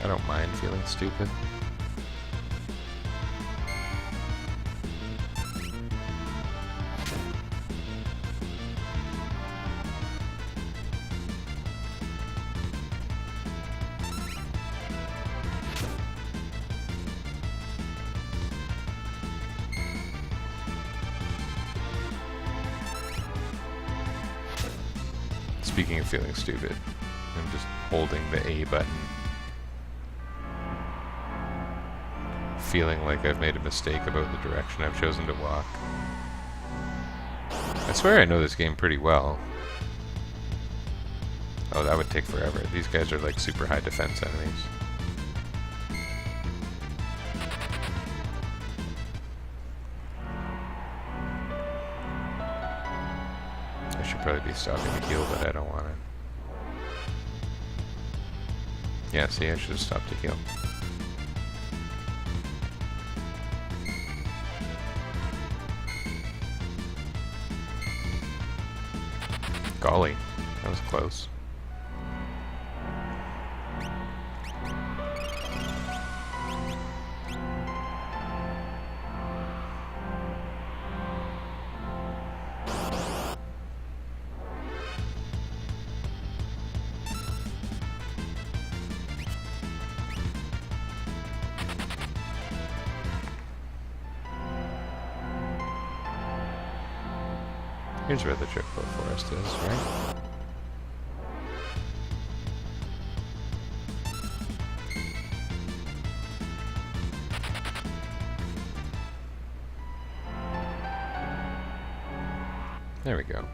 [SPEAKER 1] I don't mind feeling stupid. Speaking of feeling stupid, I'm just holding the A button, feeling like I've made a mistake about the direction I've chosen to walk. I swear I know this game pretty well. Oh, that would take forever. These guys are like super high defense enemies. I should probably be stopping to heal, but I don't want to. Yeah, see, I should have stopped to heal. Golly, that was close. Here's where the Chocobo Forest is, right? There we go.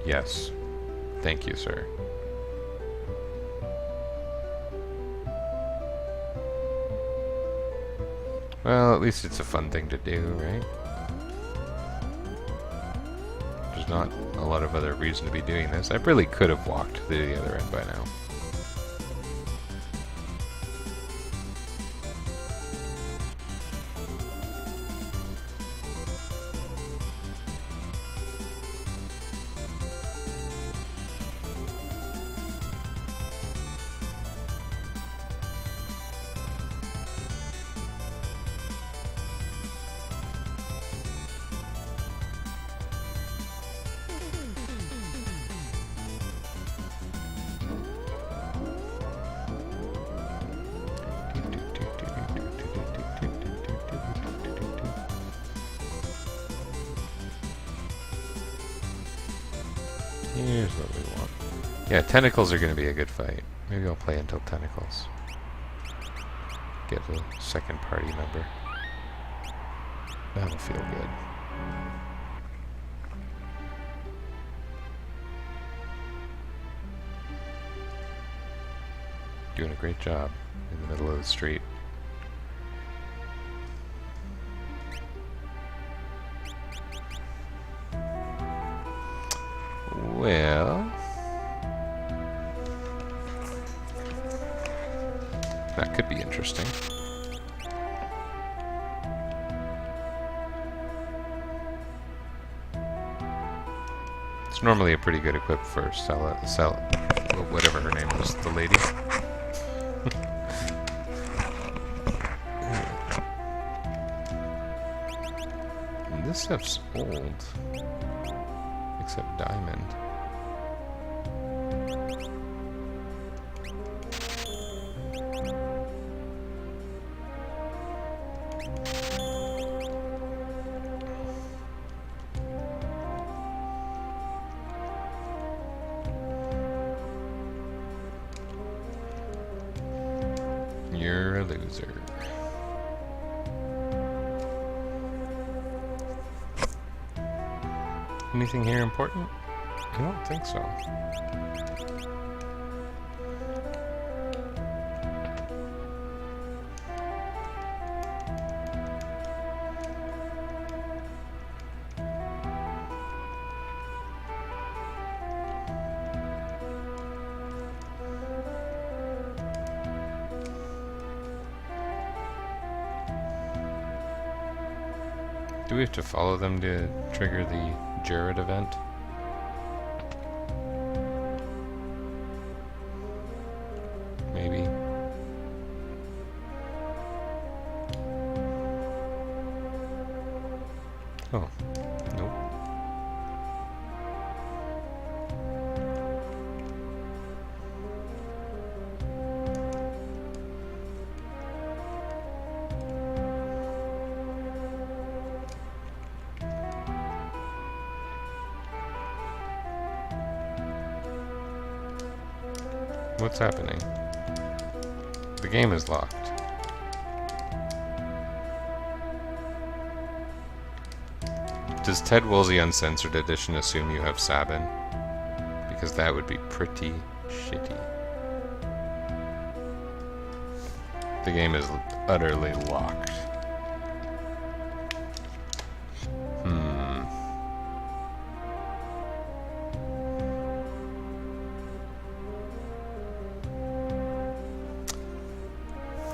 [SPEAKER 1] Yes. Thank you, sir. Well, at least it's a fun thing to do, right? There's not a lot of other reason to be doing this. I really could have walked to the other end by now. Here's what we want. Yeah, tentacles are going to be a good fight. Maybe I'll play until tentacles. Get a second party member. That'll feel good. Doing a great job in the middle of the street. Well, that could be interesting. It's normally a pretty good equip for whatever her name was, the lady. And this stuff's old, except diamond. You're a loser. Anything here important? I don't think so. Do we have to follow them to trigger the Jared event? Maybe. Oh, nope. What's happening? The game is locked. Does Ted Woolsey Uncensored Edition assume you have Sabin? Because that would be pretty shitty. The game is utterly locked.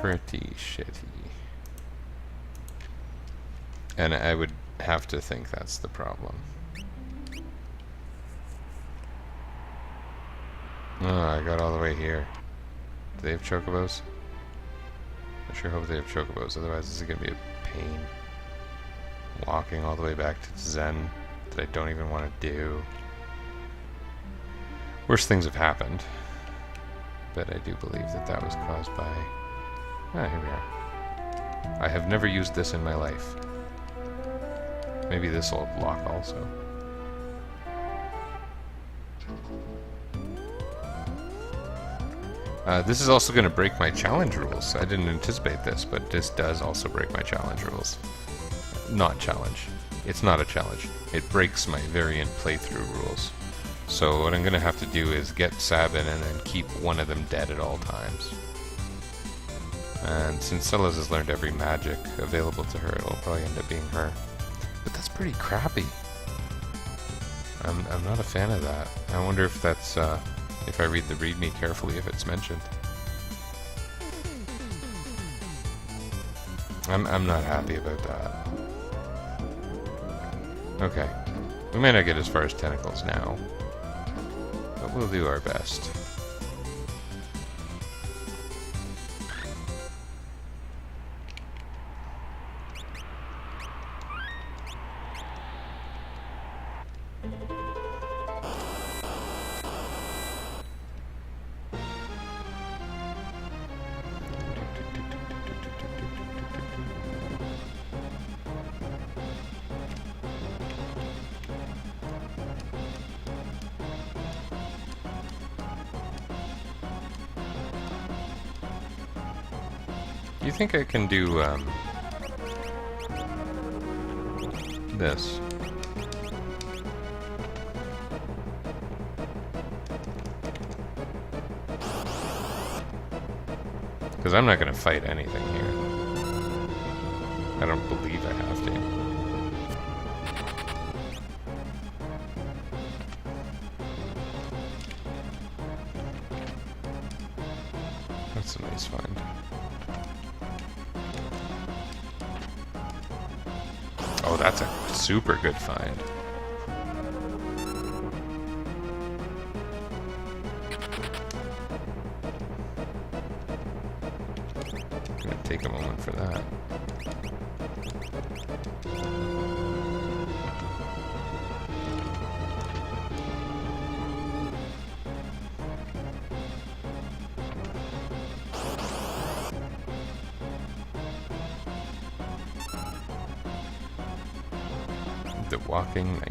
[SPEAKER 1] Pretty shitty. And I would have to think that's the problem. Oh, I got all the way here. Do they have chocobos? I sure hope they have chocobos, otherwise this is going to be a pain. Walking all the way back to Zen that I don't even want to do. Worse things have happened. But I do believe that that was caused by... Ah, here we are. I have never used this in my life. Maybe this will lock also. This is also going to break my challenge rules. I didn't anticipate this, but this does also break my challenge rules. Not challenge. It's not a challenge. It breaks my variant playthrough rules. So what I'm going to have to do is get Sabin and then keep one of them dead at all times. And since Celes has learned every magic available to her, it'll probably end up being her. But that's pretty crappy. I'm not a fan of that. I wonder if that's, if I read the README carefully, if it's mentioned. I'm not happy about that. Okay. We may not get as far as tentacles now, but we'll do our best. You think I can do this? Because I'm not going to fight anything here. I don't believe I have to. That's a nice find. Oh, that's a super good find. Gonna take a moment for that. The Walking Knight.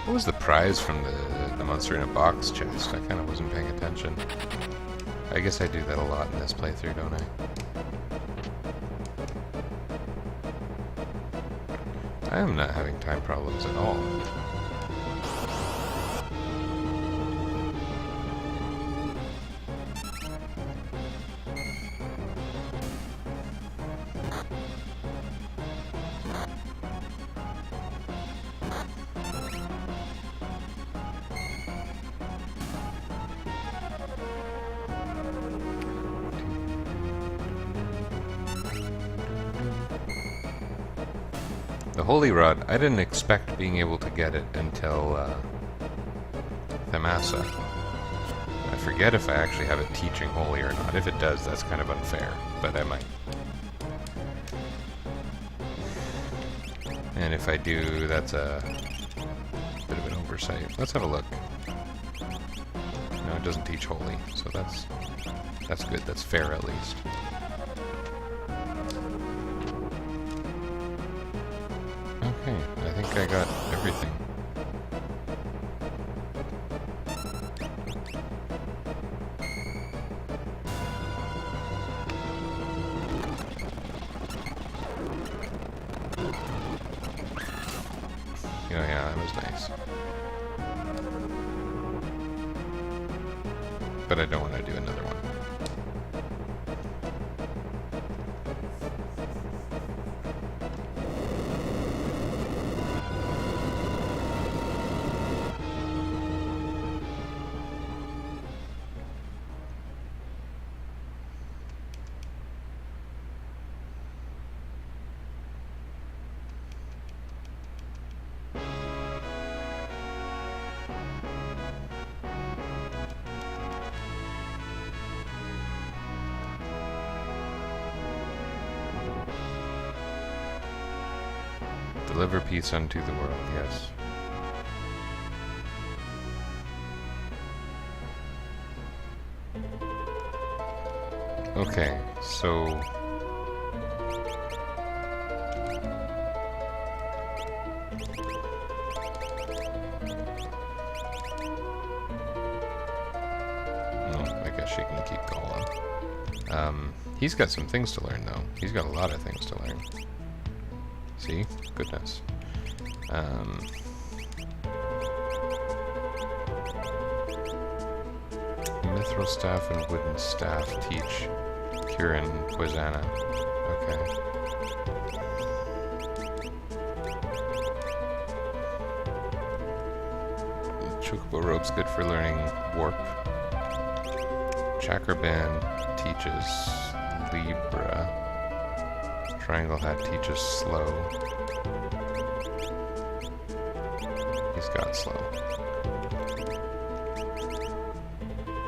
[SPEAKER 1] What was the prize from the Monster in a Box chest? I kind of wasn't paying attention. I guess I do that a lot in this playthrough, don't I? I am not having time problems at all. The Holy Rod, I didn't expect being able to get it until Thamasa. I forget if I actually have it teaching Holy or not. If it does, that's kind of unfair, but I might. And if I do, that's a bit of an oversight. Let's have a look. No, it doesn't teach Holy, so that's good. That's fair at least. Okay, I think I got everything. Oh yeah, that was nice. But I don't want to do another one. Deliver peace unto the world, yes. Okay, so... Oh, I guess she can keep going. He's got some things to learn, though. He's got a lot of things to learn. See? Goodness. Mithril staff and wooden staff teach Kieran Poisana. Okay. Chocobo robe's good for learning warp. Chakra band teaches Libra. Triangle hat teaches slow. He's got slow.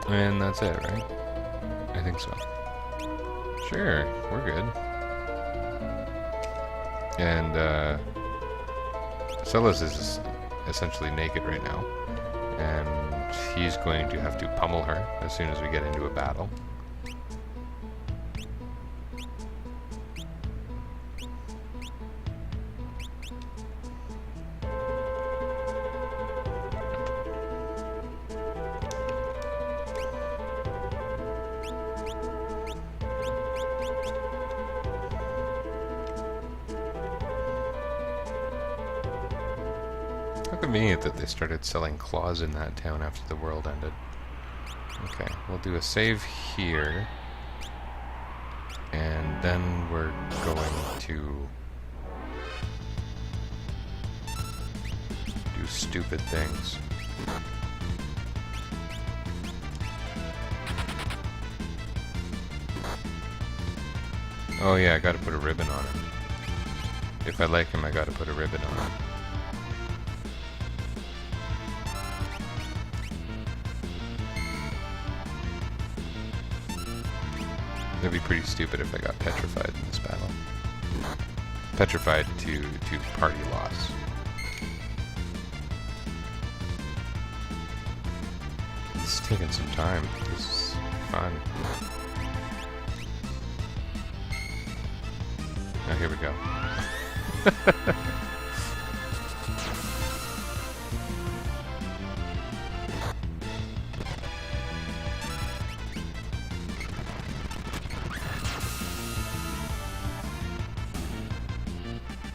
[SPEAKER 1] And that's it, right? I think so. Sure, we're good. And Celes is essentially naked right now. And he's going to have to pummel her as soon as we get into a battle. Convenient that they started selling claws in that town after the world ended. Okay, we'll do a save here. And then we're going to do stupid things. Oh yeah, I gotta put a ribbon on him. If I like him, I gotta put a ribbon on him. It'd be pretty stupid if I got petrified in this battle. Petrified to party loss. It's taking some time. This is fun. Oh, here we go.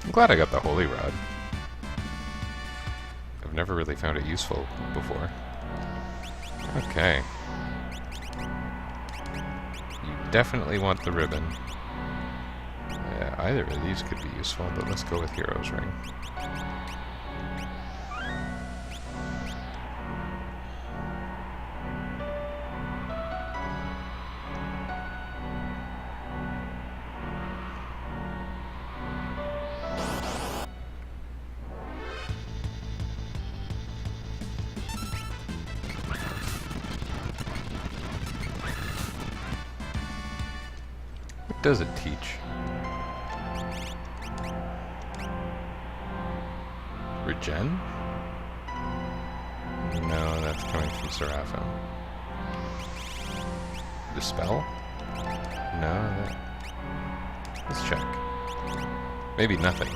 [SPEAKER 1] I'm glad I got the Holy Rod. I've never really found it useful before. Okay. You definitely want the ribbon. Yeah, either of these could be useful, but let's go with Hero's Ring. What does it teach? Regen? No, that's coming from Seraphim. Dispel? No, that... Let's check. Maybe nothing.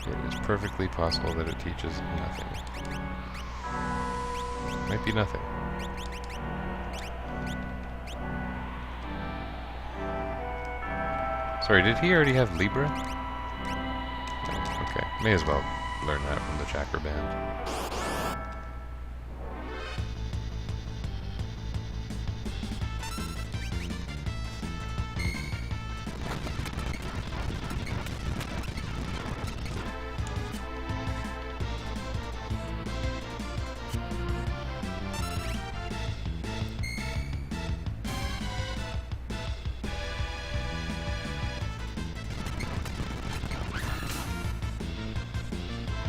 [SPEAKER 1] It is perfectly possible that it teaches nothing. Might be nothing. Sorry, did he already have Libra? Okay, may as well learn that from the Chakra Band.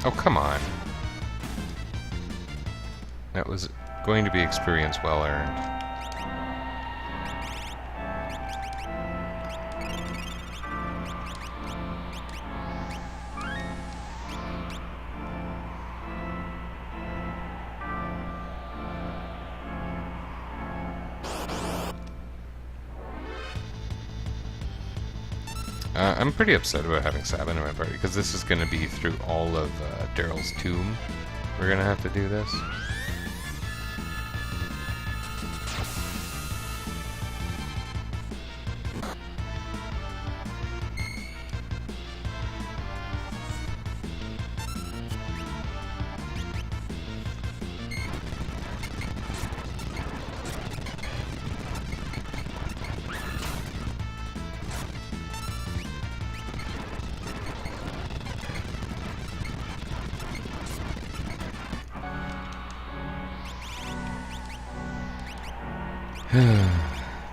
[SPEAKER 1] Oh, come on. That was going to be experience well earned. I'm pretty upset about having Sabin in my party, because this is going to be through all of Daryl's tomb. We're going to have to do this.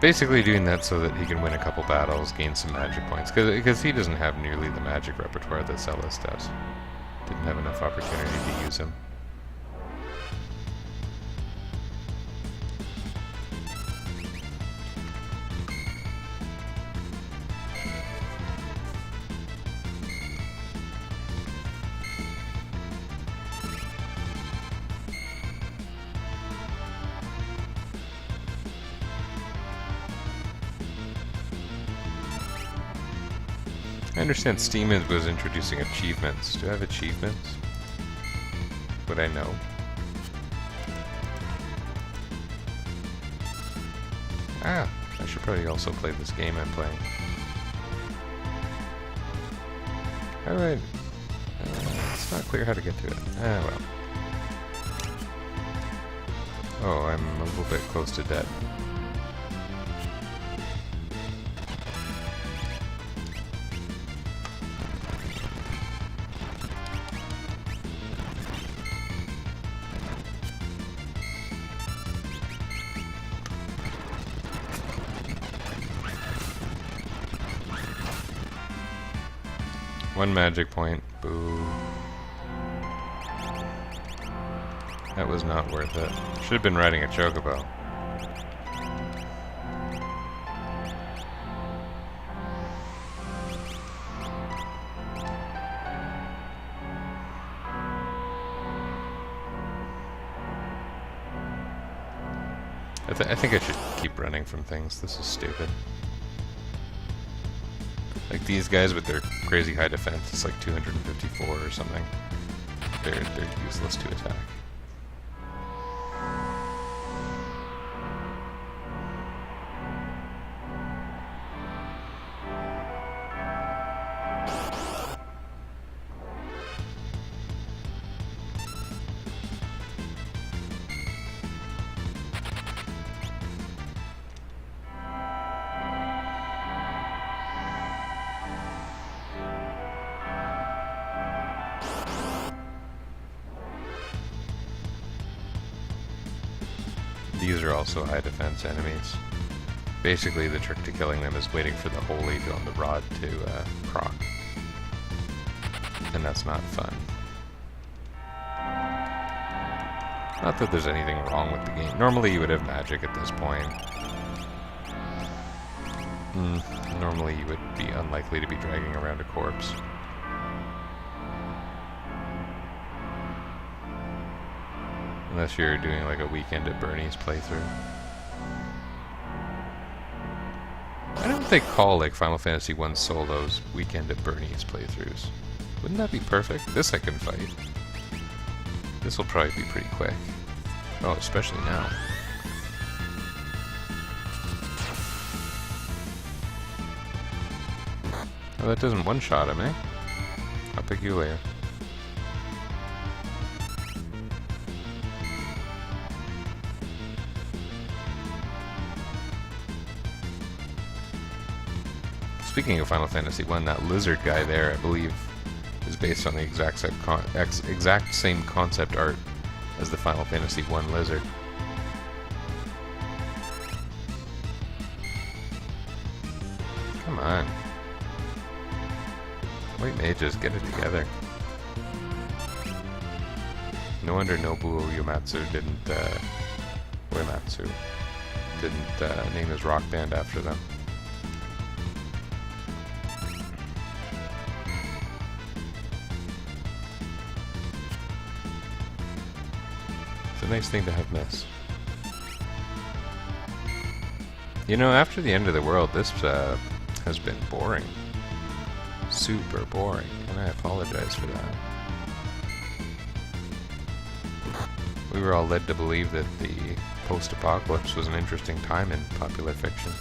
[SPEAKER 1] Basically doing that so that he can win a couple battles, gain some magic points, because he doesn't have nearly the magic repertoire that Celes does. Didn't have enough opportunity to use him. I understand Steam was introducing achievements. Do I have achievements? Would I know? Ah, I should probably also play this game I'm playing. Alright. It's not clear how to get to it. Ah, well. Oh, I'm a little bit close to death. One magic point. Boo. That was not worth it. Should have been riding a chocobo. I think I should keep running from things. This is stupid. Like these guys with their crazy high defense, it's like 254 or something. They're useless to attack. These are also high defense enemies. Basically, the trick to killing them is waiting for the holy on the rod to proc. And that's not fun. Not that there's anything wrong with the game. Normally you would have magic at this point. Normally you would be unlikely to be dragging around a corpse. Unless you're doing like a Weekend at Bernie's playthrough. Why don't they call like Final Fantasy 1 solos Weekend at Bernie's playthroughs? Wouldn't that be perfect? This I can fight. This will probably be pretty quick. Oh, especially now. Oh, that doesn't one-shot him, eh? I'll pick you later. Speaking of Final Fantasy 1, that lizard guy there, I believe, is based on the exact same concept art as the Final Fantasy 1 lizard. Come on. White mages, get it together. No wonder Nobuo Uematsu didn't, name his rock band after them. It's a nice thing to have missed. You know, after the end of the world, this has been boring. Super boring, and I apologize for that. We were all led to believe that the post-apocalypse was an interesting time in popular fiction.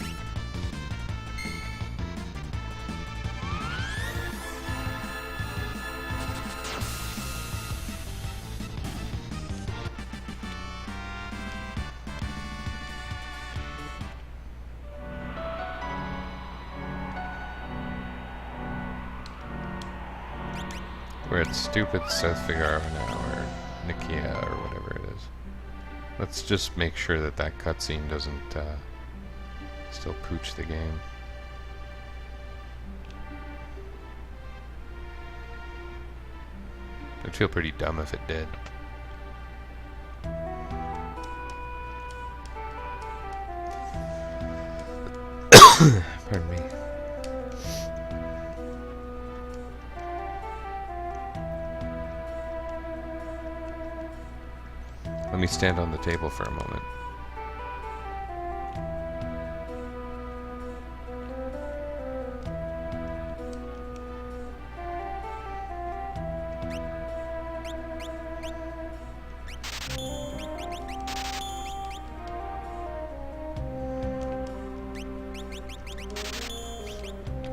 [SPEAKER 1] We're at stupid South Figaro now, or Nikia, or whatever it is. Let's just make sure that that cutscene doesn't still pooch the game. I'd feel pretty dumb if it did. Pardon me. Let me stand on the table for a moment.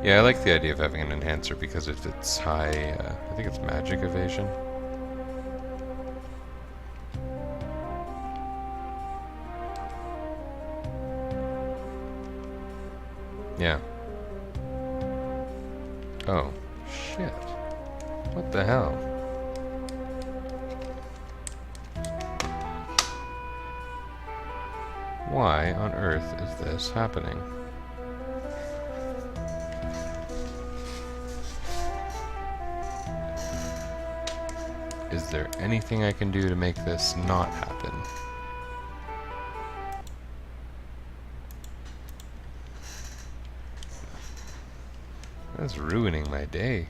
[SPEAKER 1] Yeah, I like the idea of having an enhancer because if it's high, I think it's magic evasion. Yeah. Oh, shit. What the hell? Why on earth is this happening? Is there anything I can do to make this not happen? That's ruining my day.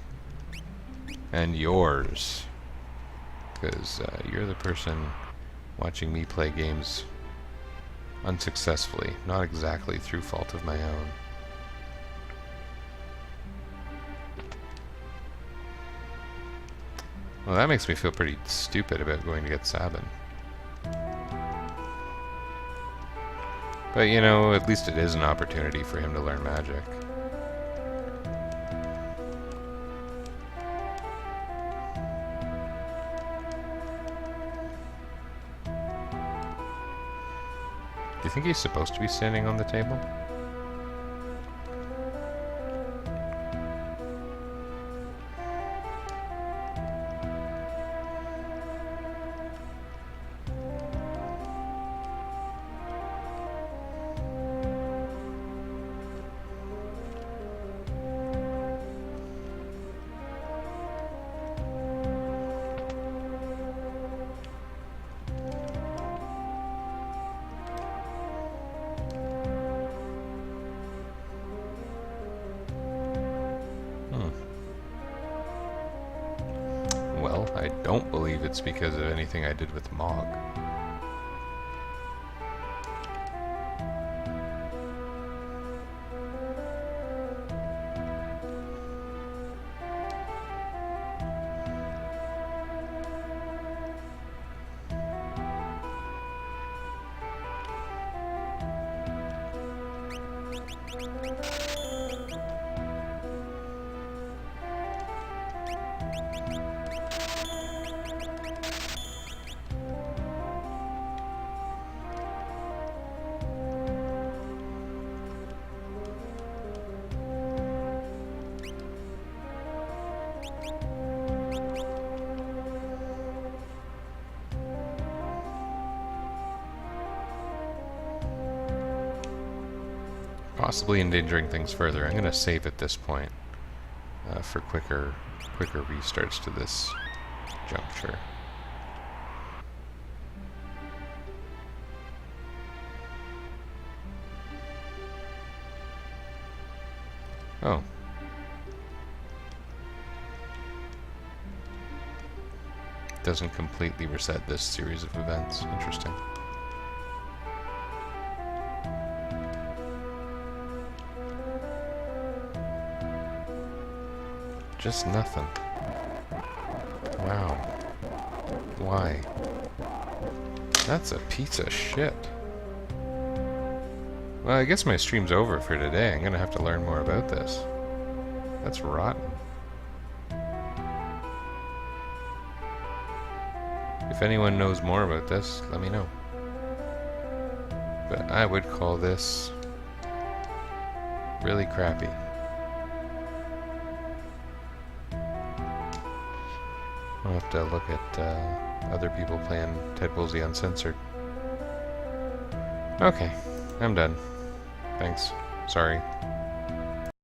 [SPEAKER 1] And yours. Because you're the person watching me play games unsuccessfully, not exactly through fault of my own. Well, that makes me feel pretty stupid about going to get Sabin. But, you know, at least it is an opportunity for him to learn magic. Do you think he's supposed to be standing on the table? Well, I don't believe it's because of anything I did with Mog. Possibly endangering things further. I'm going to save at this point for quicker restarts to this juncture. Oh. Doesn't completely reset this series of events. Interesting. Just nothing. Wow. Why? That's a piece of shit. Well, I guess my stream's over for today. I'm gonna have to learn more about this. That's rotten. If anyone knows more about this, let me know. But I would call this really crappy. I'll have to look at other people playing Ted Bullseye Uncensored. Okay, I'm done. Thanks. Sorry.